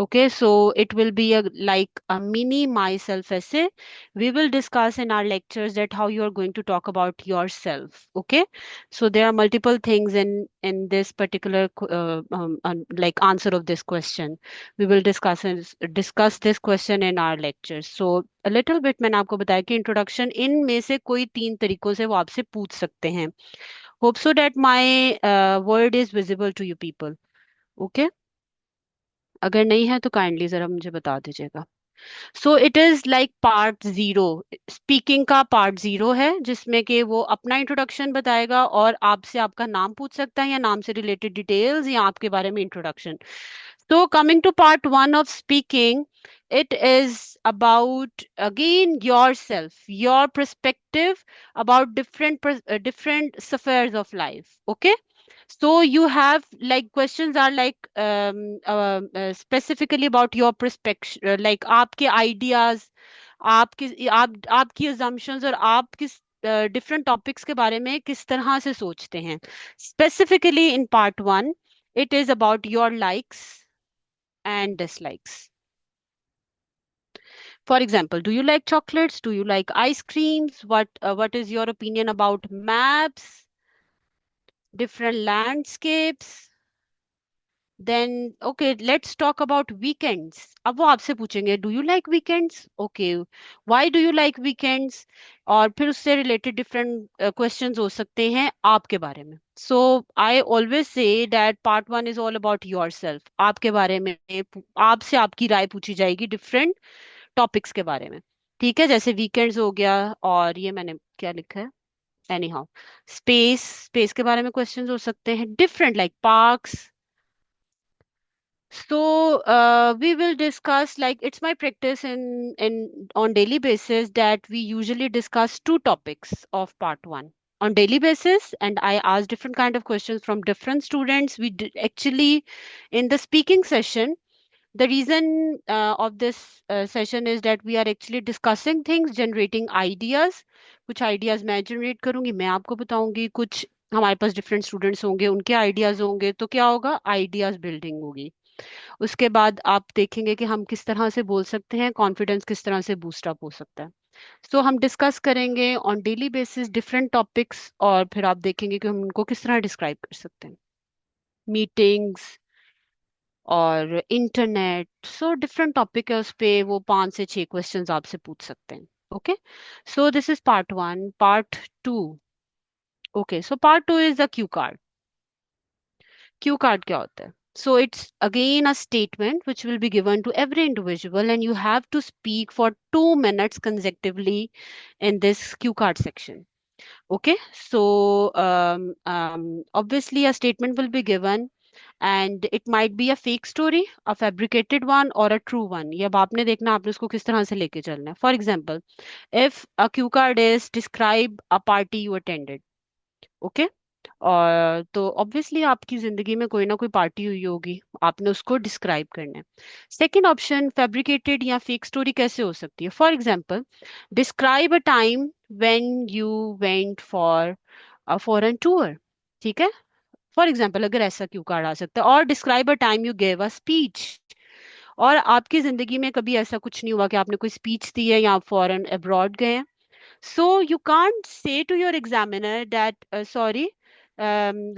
Okay, so it will be a like a mini myself essay. We will discuss in our lectures that how you are going to talk about yourself. Okay, so there are multiple things in this particular like answer of this question. We will discuss this question in our lectures. So a little bit मैंने आपको बताया कि introduction इन में से कोई तीन तरीकों से वो आपसे पूछ सकते हैं. Hope so that my word is visible to you people. Okay, अगर नहीं है तो काइंडली जरा मुझे बता दीजिएगा. So it is like part zero. Speaking का पार्ट जीरो है जिसमें कि वो अपना इंट्रोडक्शन बताएगा और आपसे आपका नाम पूछ सकता है या नाम से रिलेटेड डिटेल्स या आपके बारे में introduction. So coming to part one of speaking, it is about again yourself, your perspective about different spheres of life. Okay, so you have like questions are like specifically about your perspective, like आपके ideas, आपकी assumptions और आप किस different topics के बारे में किस तरह से सोचते हैं. Specifically in part one it is about your likes and dislikes. For example, do you like chocolates, do you like ice creams, what is your opinion about maps, different landscapes, then okay let's talk about weekends. अब वो आपसे पूछेंगे do you like weekends, okay why do you like weekends, और फिर उससे related different questions हो सकते हैं आपके बारे में। So I always say that part one is all about yourself, आपके बारे में। आपसे आपकी राय पूछी जाएगी डिफरेंट टॉपिक्स के बारे में। ठीक है, जैसे वीकेंड्स हो गया, और ये मैंने क्या लिखा है, एनी हाउ स्पेस, स्पेस के बारे में क्वेश्चंस हो सकते हैं, different like parks. So we will discuss, like it's my practice in on daily basis that we usually discuss two topics of part one on daily basis, and I ask different kind of questions from different students. Actually in the speaking session, the reason of this session is that we are actually discussing things, generating ideas. कुछ ideas मैं generate करूंगी, मैं आपको बताऊंगी, कुछ हमारे पास different students होंगे, उनके ideas होंगे, तो क्या होगा, ideas building होगी। उसके बाद आप देखेंगे कि हम किस तरह से बोल सकते हैं, कॉन्फिडेंस किस तरह से बूस्ट अप हो सकता है। सो हम डिस्कस करेंगे on daily basis different topics, और फिर आप देखेंगे कि हम उनको किस तरह डिस्क्राइब कर सकते हैं, मीटिंग्स और इंटरनेट। सो डिफरेंट टॉपिक है, उस पे वो 5 से 6 क्वेश्चंस आपसे पूछ सकते हैं। Okay, so this is part one. Part two, okay, so part two is the Q card. Q card क्या होता है? So it's again a statement which will be given to every individual, and you have to speak for 2 minutes consecutively in this cue card section. Okay, so obviously a statement will be given, and it might be a fake story, a fabricated one, or a true one. ये अब आपने देखना आपने उसको किस तरह से लेके चलना है। For example, if a cue card is describe a party you attended, okay, और तो ऑब्वियसली आपकी जिंदगी में कोई ना कोई पार्टी हुई होगी, आपने उसको डिस्क्राइब करना है। सेकेंड ऑप्शन, फैब्रिकेटेड या फेक स्टोरी कैसे हो सकती है? For example, describe a time when you went for a foreign tour. ठीक है, फॉर एग्जाम्पल अगर ऐसा क्यू कार्ड आ सकता है, और describe a time you gave a speech. और आपकी जिंदगी में कभी ऐसा कुछ नहीं हुआ कि आपने कोई स्पीच दी है या आप फॉरेन अब्रॉड गए हैं। So you can't say to your examiner that, sorry,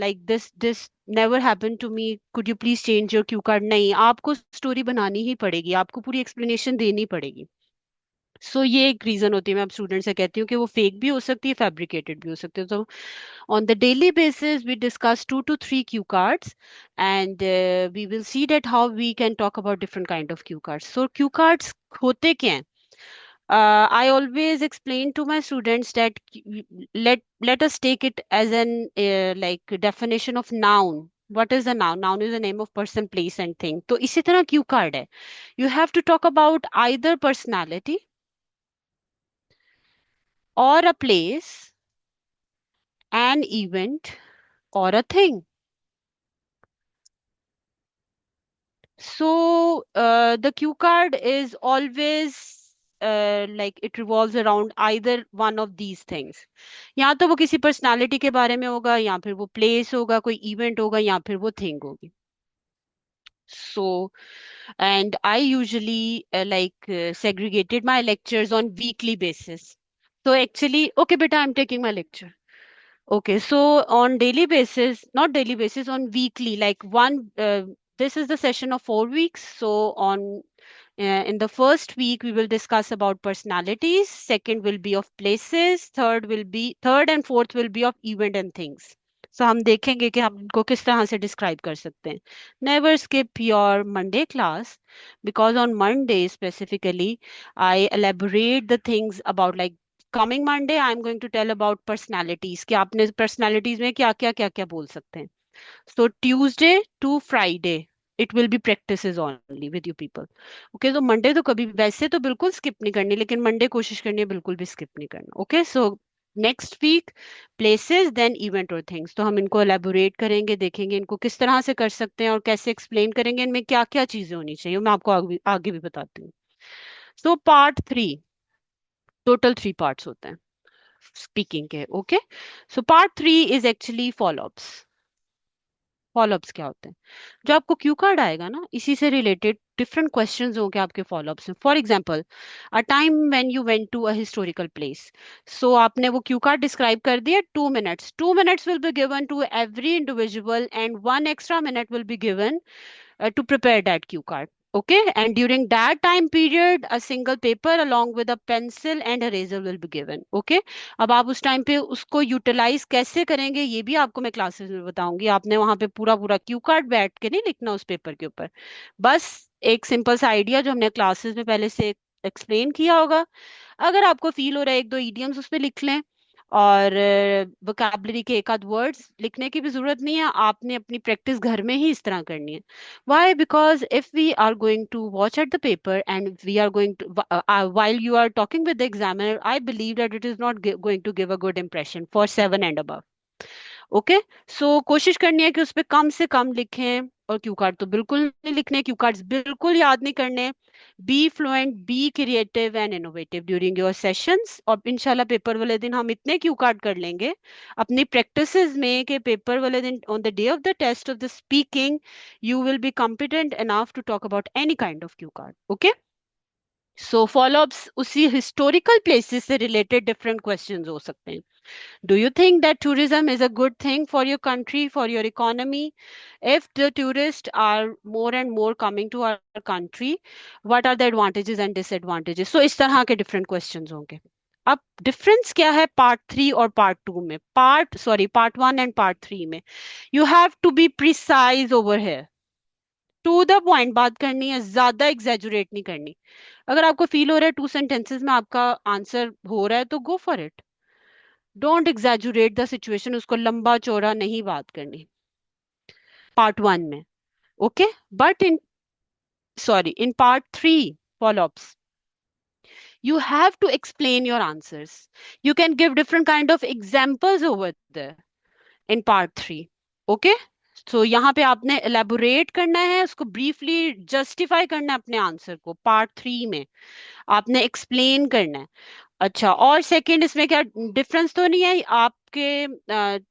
like this never happened to me. Could you please change your cue card? नहीं, आपको स्टोरी बनानी ही पड़ेगी, आपको पूरी एक्सप्लेनेशन देनी पड़ेगी। सो ये एक रीजन होती है, मैं अब स्टूडेंट से कहती हूँ कि वो फेक भी हो सकती है, फैब्रिकेटेड भी हो सकती है। तो on the daily basis we discuss 2 to 3 cue cards, and we will see that how we can talk about different kind of cue cards. So cue cards होते क्या हैं? I always explain to my students that let us take it as an like definition of noun. What is a noun? Noun is the name of person, place, and thing. तो इसी तरह Q card है। You have to talk about either personality or a place, an event or a thing. So the cue card is always like it revolves around either one of these things. या तो वो किसी personality के बारे में होगा, या फिर वो प्लेस होगा, कोई इवेंट होगा, या फिर वो थिंग होगी। So, and I usually segregated my lectures on weekly basis. So actually, okay, beta, I'm taking my lecture. Okay, so on daily basis, not daily basis, on weekly, like this is the session of 4 weeks. So on in the first week, we will discuss about personalities. Second will be of places. Third and fourth will be of event and things. So हम देखेंगे कि हम इनको किस तरह से describe कर सकते हैं। Never skip your Monday class, because on Monday specifically, I elaborate the things about, like, coming Monday I am going to tell about personalities, कि आपने पर्सनालिटीज में क्या क्या बोल सकते हैं। So Tuesday to Friday it will be practices only with you people. Okay, तो Monday तो कभी वैसे तो बिल्कुल स्किप नहीं करनी, लेकिन मंडे कोशिश करनी है बिल्कुल भी स्किप नहीं करना। Okay, so next week places, then event और थिंग्स, तो हम इनको एलेबोरेट करेंगे, देखेंगे इनको किस तरह से कर सकते हैं और कैसे एक्सप्लेन करेंगे, इनमें क्या क्या चीजें होनी चाहिए, मैं आपको आगे भी बताती हूँ। So part three, total 3 parts होते हैं स्पीकिंग के। Okay, so part three is actually follow ups. Follow-ups क्या होते हैं? जो आपको क्यू कार्ड आएगा ना, इसी से रिलेटेड डिफरेंट क्वेश्चंस होंगे आपके फॉलोअप्स में। For example, a time when you went to a historical place. So आपने वो क्यू कार्ड डिस्क्राइब कर दिया, 2 minutes, 2 minutes will be given to every individual and 1 extra minute will be given to prepare that cue card. Okay, and during that time period a single paper along with a pencil and eraser will be given. Okay, अब आप उस time पे उसको utilise कैसे करेंगे ये भी आपको मैं क्लासेस में बताऊंगी। आपने वहां पे पूरा पूरा क्यू कार्ड बैठ के नहीं लिखना उस पेपर के ऊपर, बस एक सिंपल सा आइडिया जो हमने क्लासेस में पहले से एक्सप्लेन किया होगा। अगर आपको फील हो रहा है एक दो इडियम्स उस पर लिख लें, और वोकैबलरी के एक आध वर्ड्स लिखने की भी जरूरत नहीं है, आपने अपनी प्रैक्टिस घर में ही इस तरह करनी है। Why? Because if we are going to watch at the paper and we are going to, while you are talking with the examiner, I believe that it is not going to give a good impression for 7 and above. Okay, सो कोशिश करनी है कि उस पे कम से कम लिखें, और Q card तो बिल्कुल नहीं लिखने, क्यू कार्ड्स बिल्कुल याद नहीं करने। Be fluent, be creative and innovative during your sessions, और इंशाल्लाह पेपर वाले दिन हम इतने क्यू कार्ड कर लेंगे अपनी प्रैक्टिसेस में कि पेपर वाले दिन on the day of the test of the speaking you will be competent enough to talk about any kind of cue card. Okay, so followups उसी हिस्टोरिकल प्लेसेस से related different questions हो सकते हैं। Do you think that tourism is a good thing for your country, for your economy? If the tourists are more and more coming to our country, what are the advantages and disadvantages? So इस तरह के different questions होंगे। अब difference क्या है part 3 और part 2 में, part 1 and part 3 में? You have to be precise over here, to the point बात करनी है, ज्यादा एग्जेजुरेट नहीं करनी। अगर आपको फील हो रहा है 2 sentences में आपका आंसर हो रहा है तो go for it, don't exaggerate the situation, उसको लंबा चौड़ा नहीं बात करनी पार्ट 1 में। Okay, but in part 3 followups you have to explain your answers. You can give different kind of examples over there in part 3. Okay, so यहाँ पे आपने elaborate करना है, उसको briefly justify करना है अपने आंसर को, पार्ट 3 में आपने explain करना है। अच्छा, और सेकंड इसमें क्या डिफरेंस तो नहीं है आपके,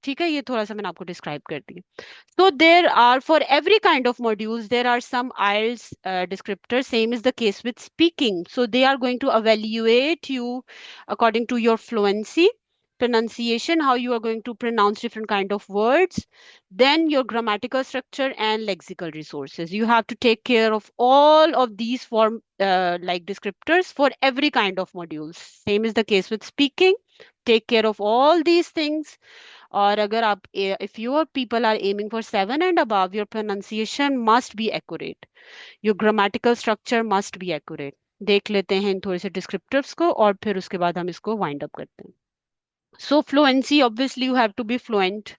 ठीक है, ये थोड़ा सा मैंने आपको डिस्क्राइब कर दिया। So there are for every kind of modules there are some IELTS descriptors. Same is the case with speaking. So they are going to evaluate you according to your fluency, pronunciation, how you are going to pronounce different kind of words, then your grammatical structure and lexical resources. You have to take care of all of these form like descriptors for every kind of modules. Same is the case with speaking. Take care of all these things. और अगर आप if your people are aiming for 7 and above, your pronunciation must be accurate, your grammatical structure must be accurate. देख लेते हैं इन थोड़े से descriptors को और फिर उसके बाद हम इसको wind up करते हैं। So fluency, obviously you have to be fluent.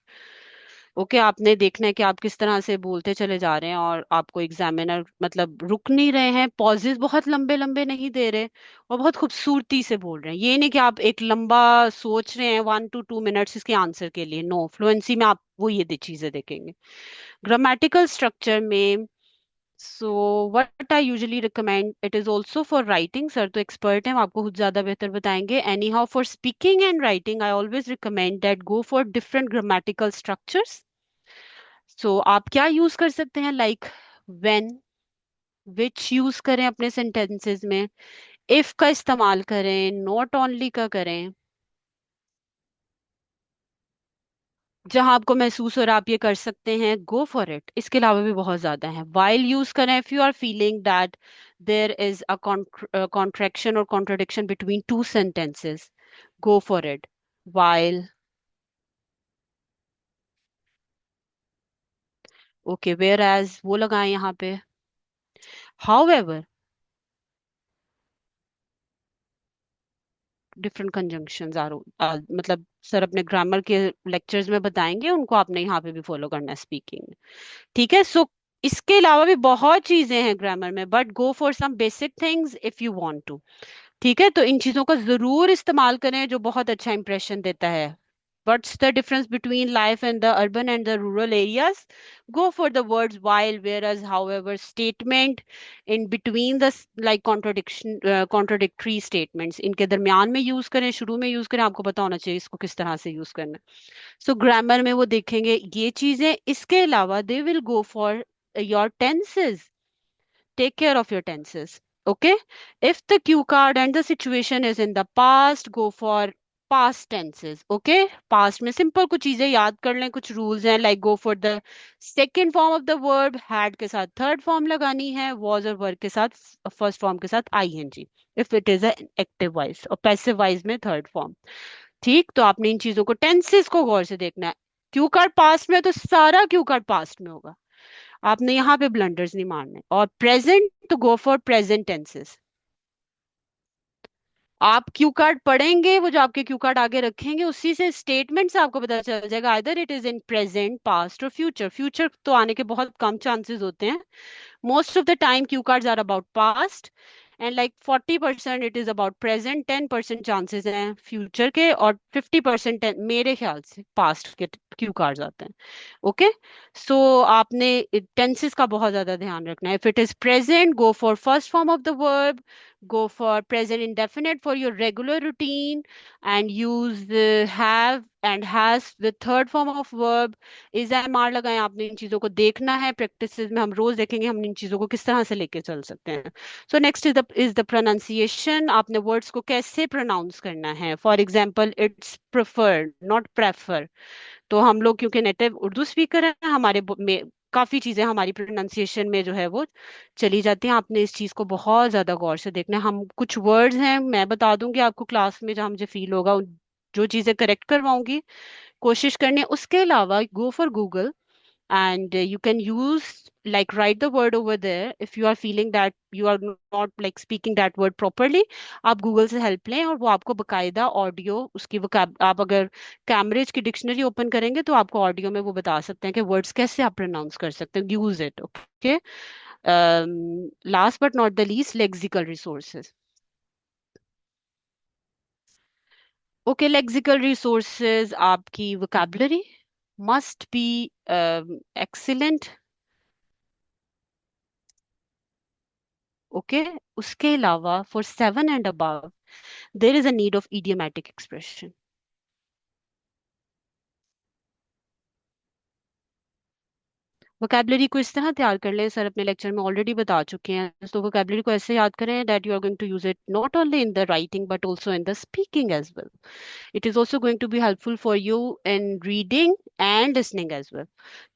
Okay, आपने देखना है कि आप किस तरह से बोलते चले जा रहे हैं, और आपको एग्जामिनर मतलब रुक नहीं रहे हैं, पॉजेस बहुत लंबे लंबे नहीं दे रहे, और बहुत खूबसूरती से बोल रहे हैं। ये नहीं कि आप एक लंबा सोच रहे हैं 1 to 2 मिनट्स इसके आंसर के लिए, नो, फ्लुएंसी में आप वो ये चीजें देखेंगे। ग्रामेटिकल स्ट्रक्चर में, so what I usually recommend, it is also for writing, sir तो एक्सपर्ट हैं, आपको खुद ज्यादा बेहतर बताएंगे। Anyhow for speaking and writing I always recommend that go for different grammatical structures. So आप क्या यूज कर सकते हैं, लाइक व्हेन, विच यूज करें अपने सेंटेंसेस में, इफ का इस्तेमाल करें, नॉट ओनली का करें, जहां आपको महसूस हो रहा है आप ये कर सकते हैं गो फॉर इट। इसके अलावा भी बहुत ज्यादा है। वाइल यूज करें if you are feeling that there is a contraction और contradiction between 2 sentences, go for it while. Okay, whereas वो लगाएं यहाँ पे, हाउएवर, डिफरेंट कंजंक्शंस आर, मतलब सर अपने ग्रामर के लेक्चर्स में बताएंगे, उनको आपने यहाँ पे भी फॉलो करना है स्पीकिंग में। ठीक है, सो इसके अलावा भी बहुत चीजें हैं ग्रामर में, but go for some basic things if you want to. ठीक है, तो इन चीजों का जरूर इस्तेमाल करें जो बहुत अच्छा इंप्रेशन देता है What's the difference between life and the urban and the rural areas? Go for the words while, whereas, however, statement in between the like contradiction, contradictory statements, इनके दरमियान में यूज करें, शुरू में यूज करें, आपको पता होना चाहिए इसको किस तरह से यूज करना है. सो ग्रामर में वो देखेंगे ये चीजें. इसके अलावा they will go for your tenses. Take care of your tenses. Okay. If the cue card and the situation is in the past, go for past tenses. Okay. Past में simple कुछ चीजें याद कर लें, कुछ rules हैं, like go for the second form of the verb, had के साथ third form लगानी है, was और were के साथ first form के साथ ing. If it is an active voice और passive voice में third form. ठीक. तो आपने इन चीजों को tenses को गौर से देखना है. क्यू कार्ड पास्ट में है, तो सारा क्यू कार्ड पास्ट में होगा. आपने यहाँ पे ब्लंडर्स नहीं मारने. और प्रेजेंट, तो गो फॉर प्रेजेंट टेंसेस. आप क्यू कार्ड पढ़ेंगे, वो जो आपके क्यू कार्ड आगे रखेंगे, उसी से स्टेटमेंट से आपको पता चल जाएगा either it is in present, past और फ्यूचर. फ्यूचर तो आने के बहुत कम चांसेस होते हैं. Most of the time cue cards are about past, and like 40% it is about present, 10% chances हैं future के, और 50% मेरे ख्याल से past के cue cards आते हैं. ओके. सो आपने टेंसेस का बहुत ज्यादा ध्यान रखना है. If it is present, go for first form of the verb. Go for present indefinite for your regular routine, and use have and has with third form of verb. Is am are लगाएं. आपने इन चीजों को देखना है. Practice में हम रोज देखेंगे हम इन चीजों को किस तरह से लेके चल सकते हैं. So next is the pronunciation. आपने वर्ड्स को कैसे प्रोनाउंस करना है. For example, it's preferred, not prefer. तो हम लोग क्योंकि नेटिव उर्दू स्पीकर हैं, हमारे में काफी चीजें हमारी प्रोनाउंसिएशन में जो है वो चली जाती हैं. आपने इस चीज को बहुत ज्यादा गौर से देखना है. हम कुछ वर्ड्स हैं, मैं बता दूंगी आपको क्लास में जहां मुझे फील होगा, जो चीजें करेक्ट करवाऊंगी कोशिश करनी है. उसके अलावा go for Google, and you can use, like, write the word over there if you are feeling that you are not like speaking that word properly. आप गूगल से हेल्प लें और वो आपको बकायदा ऑडियो उसकी आप अगर कैम्ब्रिज की डिक्शनरी ओपन करेंगे तो आपको ऑडियो में वो बता सकते हैं कि वर्ड्स कैसे आप प्रोनाउंस कर सकते हैं. Use it. Okay. Last but not the least, lexical resources. Okay. Lexical resources, आपकी vocabulary must be excellent. Okay. उसके अलावा for 7 and above there is a need of idiomatic expression. Vocabulary को इस तरह तैयार कर लें, सर अपने लेक्चर में ऑलरेडी बता चुके हैं. तो वोकैबुलरी को ऐसे याद करें that you are going to use it not only in the writing but also in the speaking as well. It is also going to be helpful for you in reading and listening as well.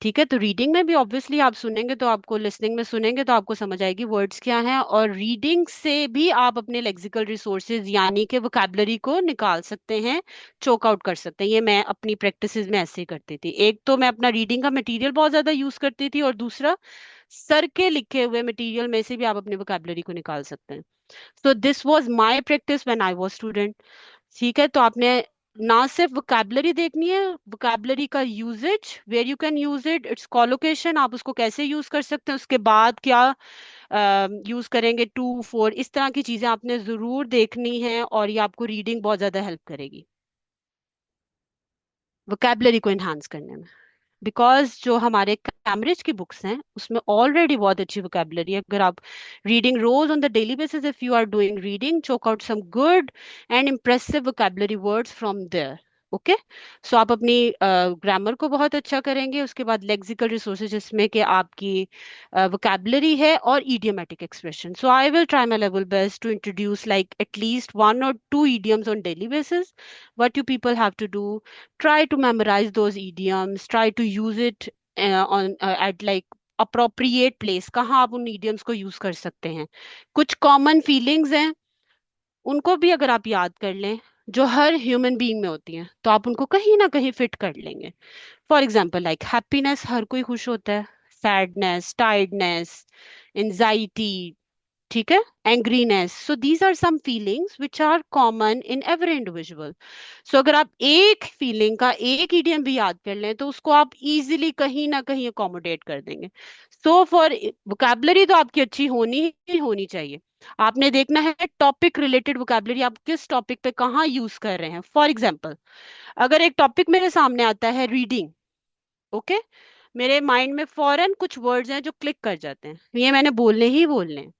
ठीक है. तो reading में भी obviously आप सुनेंगे तो आपको, listening में सुनेंगे तो आपको समझ आएगी वर्ड्स क्या हैं, और रीडिंग से भी आप अपने लेक्सिकल रिसोर्सेज यानी कि वोकैबुलरी को निकाल सकते हैं, चोक आउट कर सकते हैं. ये मैं अपनी प्रैक्टिस में ऐसे ही करती थी. एक तो मैं अपना रीडिंग का मटेरियल बहुत ज्यादा यूज करती थी, और दूसरा सर के लिखे हुए मटेरियल में से भी आप अपनी वोकैबुलरी को निकाल सकते हैं. So this was my practice when I was student. ठीक है. तो आपने ना सिर्फ वोकैबुलरी देखनी है, वोकैबुलरी का usage, where you can use it, its collocation, आप उसको कैसे यूज कर सकते हैं, उसके बाद क्या यूज करेंगे, टू फोर, इस तरह की चीजें आपने जरूर देखनी है, और ये आपको रीडिंग बहुत ज्यादा हेल्प करेगी वोकैबुलरी को एनहांस करने में. बिकॉज जो हमारे कैम्ब्रिज की बुक्स हैं उसमें ऑलरेडी बहुत अच्छी वोकैबुलरी है. अगर आप रीडिंग रोज on the daily basis, if you are doing reading, chalk out some good and impressive vocabulary words from there. Okay. So आप अपनी ग्रामर को बहुत अच्छा करेंगे. उसके बाद लेक्सिकल रिसोर्सेज जिसमें कि आपकी वोकैबुलरी है और idiomatic expression. So I will try my level best to introduce like at least 1 or 2 idioms on daily basis. What you people have to do, try to memorize those idioms, try to use it on at like appropriate place. कहाँ आप उन idioms को use कर सकते हैं. कुछ common feelings हैं, उनको भी अगर आप याद कर लें जो हर ह्यूमन बीइंग में होती हैं, तो आप उनको कहीं ना कहीं फिट कर लेंगे. फॉर एग्जाम्पल, लाइक हैप्पीनेस, हर कोई खुश होता है. सैडनेस, टायर्डनेस, एंजाइटी, ठीक है, angriness, so these are some feelings which are common in every individual. So अगर आप एक फीलिंग का एक ईडियम भी याद कर लें तो उसको आप इजीली कहीं ना कहीं अकोमोडेट कर देंगे। सो फॉर वोकैबुलरी तो आपकी अच्छी होनी ही होनी चाहिए। आपने देखना है टॉपिक रिलेटेड वोकैबुलरी आप किस टॉपिक पे कहाँ यूज कर रहे हैं। फॉर एग्जाम्पल, अगर एक टॉपिक मेरे सामने आता है रीडिंग, ओके, मेरे माइंड में फौरन कुछ वर्ड्स हैं जो क्लिक कर जाते हैं, ये मैंने बोलने ही बोलने हैं।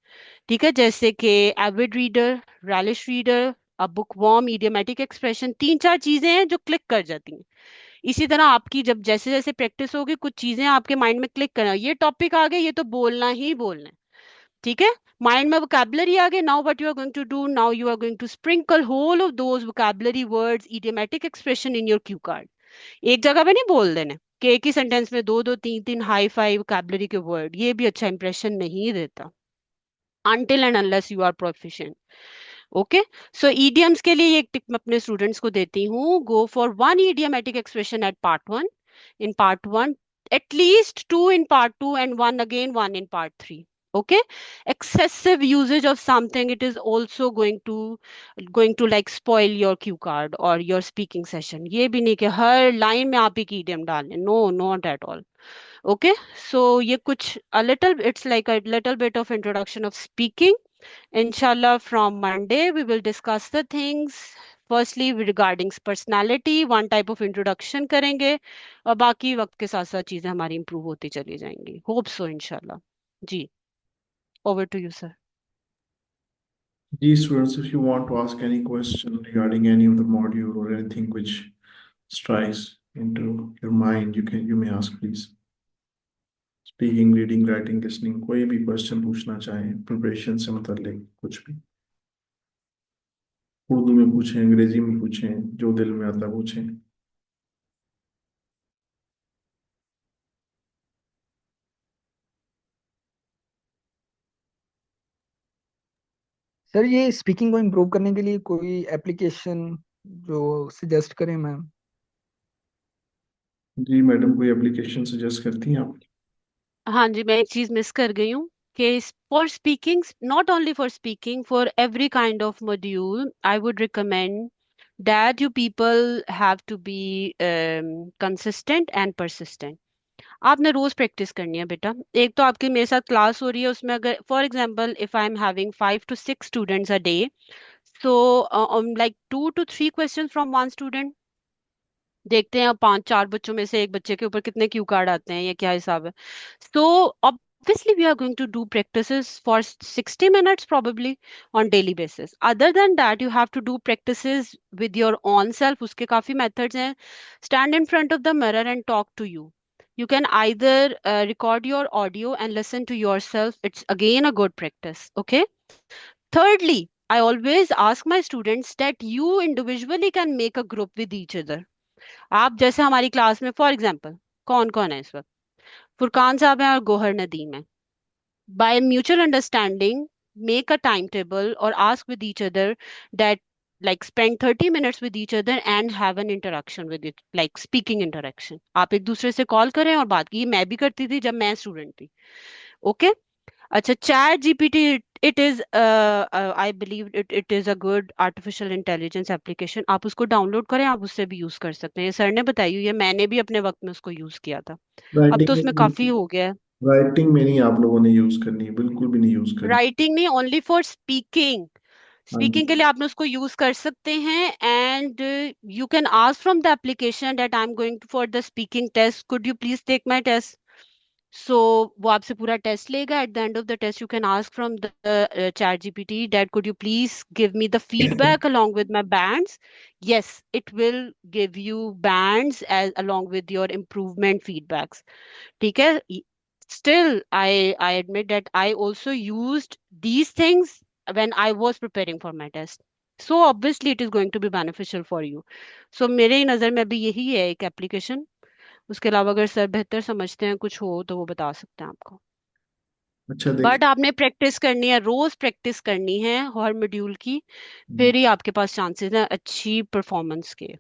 ठीक है, जैसे कि avid reader, relish reader, a book worm, idiomatic expression, तीन चार चीजें हैं जो क्लिक कर जाती हैं। इसी तरह आपकी जब जैसे जैसे प्रैक्टिस होगी कुछ चीजें आपके माइंड में क्लिक करना, ये टॉपिक आ गए, ये तो बोलना ही बोलना है। ठीक है, माइंड में वोकैबुलरी आ गए, now what you are going to do, now you are going to sprinkle whole of those vocabulary words, idiomatic expression in your cue card. एक जगह पे नहीं बोल देने कि एक ही सेंटेंस में दो दो तीन तीन हाई फाई वोकैबुलरी के वर्ड, ये भी अच्छा इंप्रेशन नहीं देता until and unless you are proficient. Okay, so idioms के लिए एक टिप मैं अपने स्टूडेंट्स को देती हूँ, go for one idiomatic expression at part one, in part one, at least two in part two, and one again, one in part three. Okay, excessive usage of something, it is also going to like spoil your cue card or your speaking session. ये भी नहीं कि हर line में आप एक idiom डालें, no, not at all. Okay, so ये कुछ a little, it's like a little bit of introduction of speaking. Inshallah, from Monday, we will discuss the things. Firstly, regarding personality, one type of introduction करेंगे, और बाकी वक्त के साथ साथ चीजें हमारी improve होती चली जाएंगी. Hope so, inshallah. Ji, over to you, sir. These students, if you want to ask any question regarding any of the module or anything which strikes into your mind, you may ask, please. Speaking, reading, writing, listening, कोई भी question पूछना चाहें preparation से मतलब कुछ भी, उर्दू में पूछें, अंग्रेजी में पूछें, जो दिल में आता पूछें। सर ये स्पीकिंग को इम्प्रूव करने के लिए कोई एप्लीकेशन जो सजेस्ट करें मैम? जी मैडम, कोई एप्लीकेशन सजेस्ट करती हैं आप? हाँ जी, मैं एक चीज मिस कर गई हूँ कि for speaking, not only for speaking, for every kind of module I would recommend that you people have to be consistent and persistent. आपने रोज प्रैक्टिस करनी है बेटा। एक तो आपकी मेरे साथ क्लास हो रही है, उसमें अगर for example if I am having 5 to 6 students a day, so like 2 to 3 question from one student, देखते हैं अब 5 4 बच्चों में से एक बच्चे के ऊपर कितने क्यू कार्ड आते हैं, ये क्या हिसाब है। सो obviously we are going to do practices for 60 minutes probably on daily basis. Other than that you have to do practices with your own self, उसके काफी methods हैं। Stand in front of the mirror and talk to you. You can either record your audio and listen to yourself, it's again a good practice. Okay, thirdly, I always ask my students that you individually can make a group with each other. आप जैसे हमारी class में for example कौन कौन है इस वक्त, फुरकान साहब हैं और गोहर नदीम है, by mutual understanding make a time table और ask with each other that, like spend 30 minutes with each other and have an interaction with it, like speaking interaction. आप एक दूसरे से कॉल करें और बात की, ये मैं भी करती थी जब मैं स्टूडेंट थी। ओके, अच्छा, chat GPT, it is I believe it is a good artificial intelligence application, आप उसको डाउनलोड करें, आप उससे भी यूज कर सकते हैं। ये सर ने बताई हुई है, मैंने भी अपने वक्त में उसको यूज किया था, अब तो उसमें राइटिंग काफी हो गया है। राइटिंग में नहीं आप लोगों ने यूज करनी है, बिल्कुल भी नहीं यूज करनी। राइटिंग नहीं, ओनली फॉर स्पीकिंग। हाँ जी। स्पीकिंग के लिए आपने उसको यूज कर सकते हैं, and you can ask from the application that I am going for the speaking test, could you please take my test. So वो आपसे पूरा टेस्ट लेगा, at the end of the test you can ask from the chat GPT that could you please give me the feedback along with my bands. Yes, it will give you bands as along with your improvement feedbacks. ठीक है, still I admit that I also used these things when I was preparing for my test, so obviously it is going to be beneficial for you. So मेरे नज़र में अभी यही है एक application, उसके अलावा अगर सर बेहतर समझते हैं कुछ हो तो वो बता सकते हैं आपको। अच्छा बट देखिए। आपने प्रैक्टिस करनी है, रोज प्रैक्टिस करनी है हर मॉड्यूल की, फिर ही आपके पास चांसेस हैं अच्छी परफॉर्मेंस के।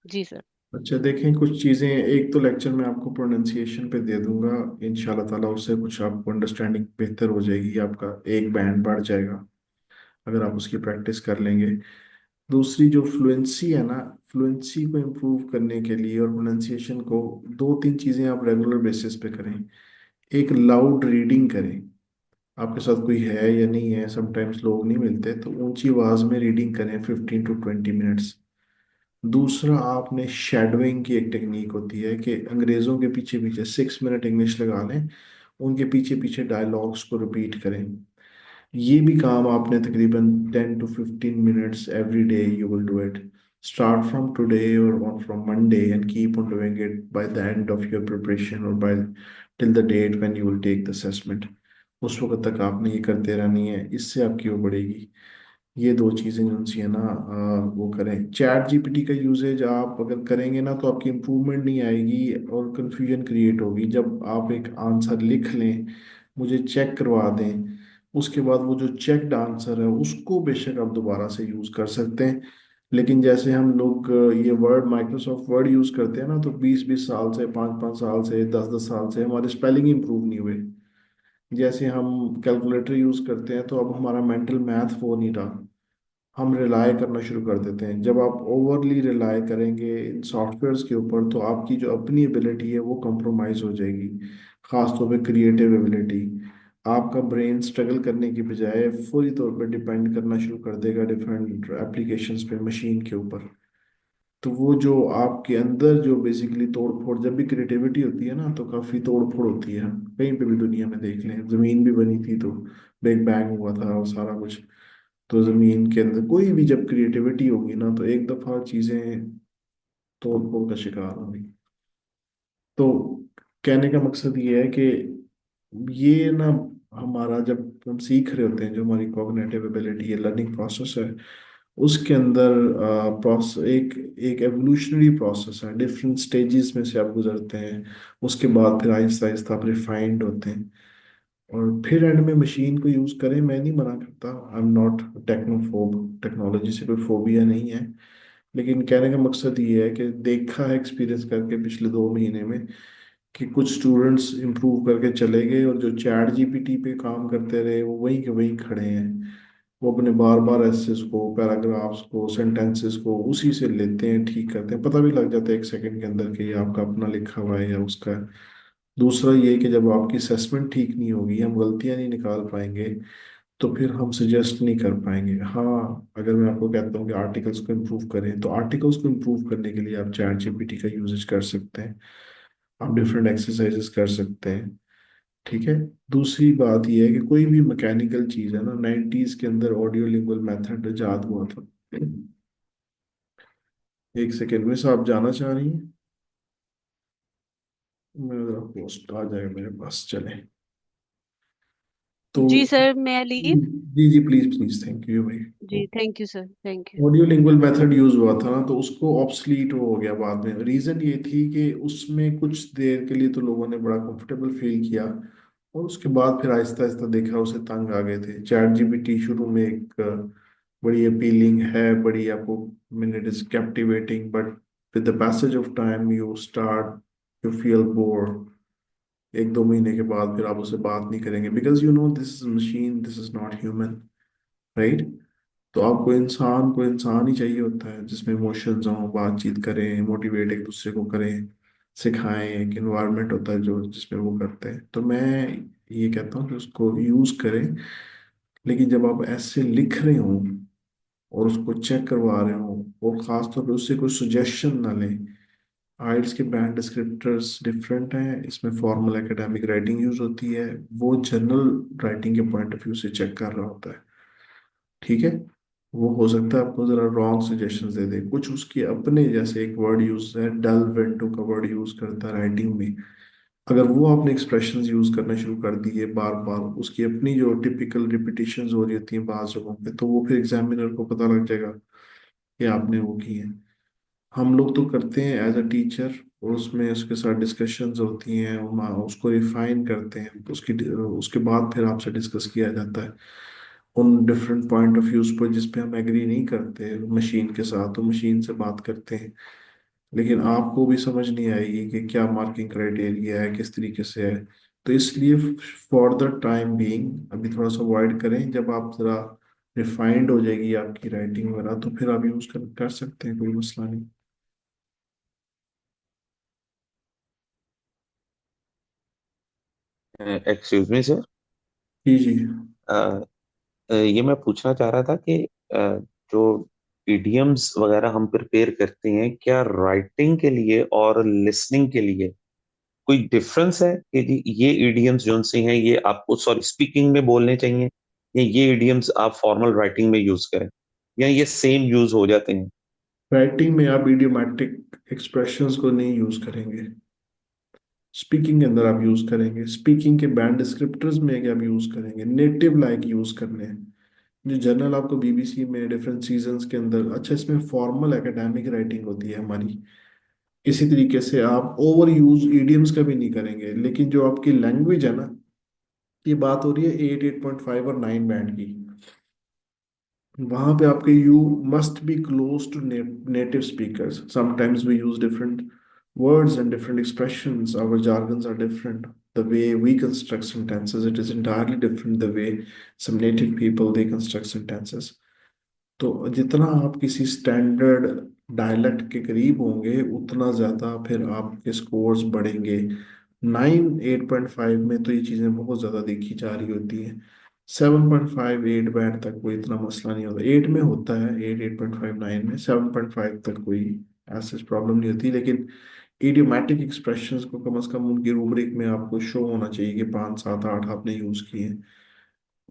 जी सर। अच्छा देखें, कुछ चीज़ें, एक तो लेक्चर में आपको प्रोनाउंसिएशन पे दे दूंगा इंशाल्लाह ताला, उससे कुछ आपको अंडरस्टैंडिंग बेहतर हो जाएगी, आपका एक बैंड बढ़ जाएगा अगर आप उसकी प्रैक्टिस कर लेंगे। दूसरी जो फ्लुएंसी है ना, फ्लुएंसी को इम्प्रूव करने के लिए और प्रोनाउंसिएशन को, दो तीन चीज़ें आप रेगुलर बेसिस पे करें। एक, लाउड रीडिंग करें। आपके साथ कोई है या नहीं है, समटाइम्स लोग नहीं मिलते, तो ऊंची आवाज़ में रीडिंग करें 15 to 20 मिनट्स। दूसरा, आपने शेडोइंग की एक टेक्निक होती है कि अंग्रेज़ों के पीछे पीछे 6 मिनट इंग्लिश लगा लें, उनके पीछे पीछे डायलॉग्स को रिपीट करें। ये भी काम आपने तकरीबन 10 to 15 minutes every day you will do it. Start from today और from Monday and keep on doing it by the end of your preparation और by till the date when you will take the assessment. उस वक्त तक आपने ये करते रहनी है, इससे आपकी वो बढ़ेगी। ये दो चीज़ें जो सी है ना, वो करें। चैट जीपीटी का यूजेज आप अगर करेंगे ना तो आपकी इम्प्रूवमेंट नहीं आएगी और कंफ्यूजन क्रिएट होगी। जब आप एक आंसर लिख लें, मुझे चेक करवा दें, उसके बाद वो जो चेक्ड आंसर है उसको बेशक आप दोबारा से यूज़ कर सकते हैं। लेकिन जैसे हम लोग ये वर्ड, माइक्रोसॉफ्ट वर्ड यूज़ करते हैं ना, तो 20-20 साल से, 5-5 साल से, 10-10 साल से हमारे स्पेलिंग इंप्रूव नहीं हुए। जैसे हम कैलकुलेटर यूज़ करते हैं तो अब हमारा मेंटल मैथ वो नहीं रहा, हम रिलाय करना शुरू कर देते हैं। जब आप ओवरली रिलाय करेंगे इन सॉफ्टवेयर्स के ऊपर तो आपकी जो अपनी एबिलिटी है वो कंप्रोमाइज हो जाएगी, खासतौर पे क्रिएटिव एबिलिटी। आपका ब्रेन स्ट्रगल करने की बजाय पूरी तौर पे डिपेंड करना शुरू कर देगा डिफरेंट एप्लीकेशंस पे, मशीन के ऊपर। तो वो जो आपके अंदर जो बेसिकली तोड़ फोड़, जब भी क्रिएटिविटी होती है ना तो काफ़ी तोड़ फोड़ होती है। कहीं पे भी दुनिया में देख लें, ज़मीन भी बनी थी तो बिग बैंग हुआ था और सारा कुछ। तो जमीन के अंदर कोई भी जब क्रिएटिविटी होगी ना तो एक दफा चीजें तोड़ फोड़ का शिकार होंगी। तो कहने का मकसद ये है कि ये ना, हमारा जब हम सीख रहे होते हैं, जो हमारी कॉग्निटिव एबिलिटी है, लर्निंग प्रोसेस है, उसके अंदर प्रोसेस एक एक एवोल्यूशनरी प्रोसेस है। डिफरेंट स्टेजेस में से आप गुजरते हैं, उसके बाद फिर आहिस्ता आहिस्ता आप रिफाइंड होते हैं, और फिर एंड में मशीन को यूज़ करें। मैं नहीं मना करता, आई एम नॉट टेक्नोफोब, टेक्नोलॉजी से कोई फोबिया नहीं है। लेकिन कहने का मकसद ये है कि देखा है एक्सपीरियंस करके पिछले 2 महीने में कि कुछ स्टूडेंट्स इंप्रूव करके चले गए, और जो चैट जीपीटी पे काम करते रहे वो वहीं के वहीं खड़े हैं। वो अपने बार बार एसेस को, पैराग्राफ्स को, सेंटेंसेस को उसी से लेते हैं, ठीक करते हैं, पता भी लग जाता है 1 सेकंड के अंदर कि ये आपका अपना लिखा हुआ है या उसका है। दूसरा ये कि जब आपकी असेसमेंट ठीक नहीं होगी, हम गलतियां नहीं निकाल पाएंगे, तो फिर हम सजेस्ट नहीं कर पाएंगे। हाँ, अगर मैं आपको कहता हूँ कि आर्टिकल्स को इम्प्रूव करें, तो आर्टिकल्स को इम्प्रूव करने के लिए आप चैट जीपीटी का यूजेज कर सकते हैं, आप डिफरेंट एक्सरसाइजेस कर सकते हैं। ठीक है। दूसरी बात यह है कि कोई भी मैकेनिकल चीज़ है ना, 90s के अंदर ऑडियो लिंगुअल मेथड इजाद हुआ था। एक सेकेंड में, आप जाना चाह रही हैं? मेरा पोस्ट आ जाएगा मेरे पास, चले तो। जी सर, मैं लीव। जी जी, प्लीज प्लीज, थैंक यू भाई। जी, thank you sir, thank you. Audio lingual method use हुआ था ना, तो उसको ऑब्सलीट हो गया बाद में। रीजन ये थी कि उसमें कुछ देर के लिए तो लोगों ने बड़ा कंफर्टेबल फील किया, और उसके बाद फिर आहिस्ता आहिस्ता देखा, उसे तंग आ गए थे। चैट जीपीटी शुरू में एक बड़ी अपीलिंग है, बड़ी आपको, mean it is captivating, but with the passage of time you start, you feel bore. 1-2 महीने के बाद फिर आप उससे बात नहीं करेंगे, because you know this is machine, this is not human, right. तो आपको इंसान को इंसान ही चाहिए होता है, जिसमें इमोशंस हों, बातचीत करें, मोटिवेट एक दूसरे को करें, सिखाएं। एक इन्वायरमेंट होता है जो जिसमें वो करते हैं। तो मैं ये कहता हूँ कि उसको यूज करें, लेकिन जब आप ऐसे लिख रहे हो और उसको चेक करवा रहे हो, और खास तौर पे उससे कोई सुजेशन ना लें। आइल्स के बैंड डिस्क्रिप्टर्स डिफरेंट हैं, इसमें फॉर्मल एकेडमिक राइटिंग यूज होती है, वो जनरल राइटिंग के पॉइंट ऑफ व्यू से चेक कर रहा होता है। ठीक है। वो हो सकता है आपको जरा रॉन्ग सजेशंस दे दे, कुछ उसके अपने, जैसे एक वर्ड यूज है, डल वेंटो का वर्ड यूज करता है राइटिंग में। अगर वो आपने एक्सप्रेशंस यूज करना शुरू कर दिए बार बार, उसकी अपनी जो टिपिकल रिपीटिशंस हो रही होती हैं बाज़ जगहों पे, तो वो फिर एग्जामिनर को पता लग जाएगा कि आपने वो की है। हम लोग तो करते हैं एज अ टीचर, और उसमें उसके साथ डिस्कशंस होती हैं, उसको रिफाइन करते हैं, उसकी उसके बाद फिर आपसे डिस्कस किया जाता है उन डिफरेंट पॉइंट ऑफ व्यूज पर जिस पे हम एग्री नहीं करते मशीन के साथ, तो मशीन से बात करते हैं। लेकिन आपको भी समझ नहीं आएगी कि क्या मार्किंग क्राइटेरिया है, किस तरीके से है। तो इसलिए फॉर द टाइम बीइंग अभी थोड़ा सा अवॉइड करें। जब आप ज़रा रिफाइंड हो जाएगी आपकी राइटिंग वगैरह तो फिर आप यूज़ कर सकते हैं, कोई मसला नहीं। Excuse me sir. जी जी। ये मैं पूछना चाह रहा था कि जो इडियम्स वगैरह हम प्रिपेयर करते हैं, क्या राइटिंग के लिए और लिसनिंग के लिए कोई डिफरेंस है कि जी ये इडियम्स जो से हैं ये आपको सॉरी स्पीकिंग में बोलने चाहिए, या ये इडियम्स आप फॉर्मल राइटिंग में यूज करें, या ये सेम यूज हो जाते हैं? राइटिंग में आप इडियोमैटिक एक्सप्रेशंस को नहीं यूज़ करेंगे, स्पीकिंग के अंदर आप यूज़ करेंगे। स्पीकिंग के बैंड डिस्क्रिप्टर्स में क्या आप यूज़ करेंगे, नेटिव लाइक यूज़ करने हैं। जो जर्नल आपको बीबीसी में डिफरेंट सीजन्स के अंदर, अच्छा इसमें फॉर्मल एकेडमिक राइटिंग होती है हमारी। इसी तरीके से आप ओवर यूज ईडियम्स का भी नहीं करेंगे। लेकिन जो आपकी लैंग्वेज है ना, ये बात हो रही है 8, 8.5 और 9 बैंड की। वहां पे आपके you must be close to native speakers. Sometimes we use different words and different expressions. Our jargons are different. The way we construct sentences, it is entirely different the way some native people they construct sentences. तो जितना आप किसी standard dialect के करीब होंगे उतना ज़्यादा फिर आपके स्कोर्स बढ़ेंगे। 9, 8.5 में तो ये चीज़ें बहुत ज़्यादा देखी जा रही होती हैं। 7.5, 8 बैंड तक कोई इतना मसला नहीं होता। 8 में होता है, 8, 8.5, 9 में। 7.5 तक कोई ऐसी प्रॉब्लम नहीं होती। लेकिन इडियोमैटिक एक्सप्रेशंस को कम से कम उनकी रूब्रिक में आपको शो होना चाहिए कि 5, 7, 8 आपने यूज़ किए।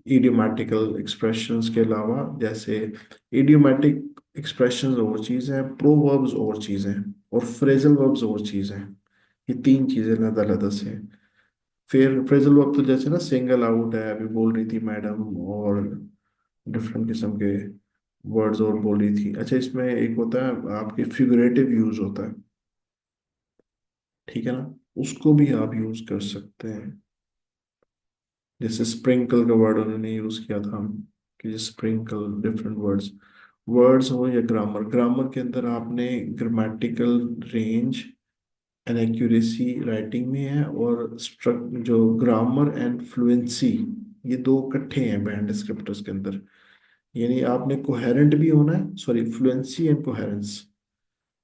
इडियोमैटिकल एक्सप्रेशंस के अलावा, जैसे इडियोमैटिक एक्सप्रेशंस और चीज़ हैं, प्रोवर्ब्स और चीज़ हैं, और फ्रेजल वर्ब्स और चीज़ हैं। ये तीन चीज़ें अलग-अलग से हैं। फिर फ्रेजल वर्ब तो जैसे ना सिंगल आउट है, अभी बोल रही थी मैडम, और डिफरेंट किस्म के वर्ड्स और बोल रही थी। अच्छा इसमें एक होता है आपके फिगरेटिव यूज होता है, ठीक है ना, उसको भी आप यूज कर सकते हैं। जैसे स्प्रिंकल का वर्ड उन्होंने यूज किया था, कि स्प्रिंकल डिफरेंट वर्ड्स, वर्ड्स हो या ग्रामर। ग्रामर के अंदर आपने grammatical range and accuracy writing में है, और स्ट्रक जो ग्रामर एंड फ्लुएंसी, ये दो इकट्ठे हैं बैंड डिस्क्रिप्टर्स के अंदर। यानी आपने कोहेरेंट भी होना है, sorry fluency and coherence,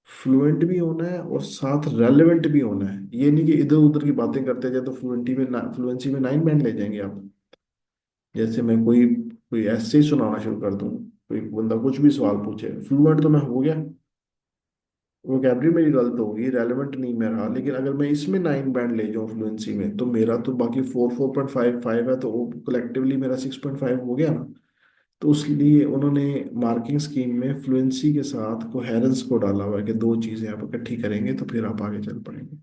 fluent भी होना है और साथ रेलेवेंट भी होना है। ये नहीं कि इधर उधर की बातें करते जाए तो फ्लुएंसी में 9 बैंड ले जाएंगे आप। जैसे मैं कोई कोई ऐसे ही सुनाना शुरू कर दूं, कोई बंदा कुछ भी सवाल पूछे, फ्लुएंट तो मैं हो गया, वोकैबलरी मेरी गलत होगी, रेलेवेंट नहीं मैं रहा। लेकिन अगर मैं इसमें 9 बैंड ले जाऊं फ्लुएंसी में, तो मेरा तो बाकी 4, 4.5, 5 है, तो कलेक्टिवली मेरा 6.5 हो गया ना। तो उसलिए उन्होंने मार्किंग स्कीम में फ्लुएंसी के साथ कोहेरेंस को डाला हुआ है कि दो चीजें आप इकट्ठी करेंगे तो फिर आप आगे चल पड़ेंगे।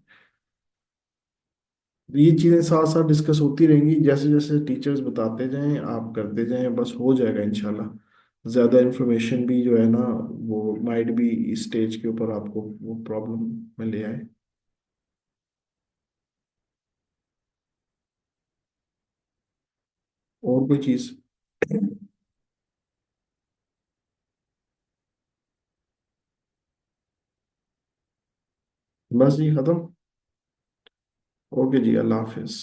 ये चीजें साथ साथ डिस्कस होती रहेंगी, जैसे जैसे टीचर्स बताते जाएं आप करते जाएं, बस हो जाएगा इंशाल्लाह। ज्यादा इंफॉर्मेशन भी जो है ना, वो माइट भी इस स्टेज के ऊपर आपको वो प्रॉब्लम में ले आए। और कोई चीज? बस जी खत्म। ओके जी, अल्लाह हाफिज।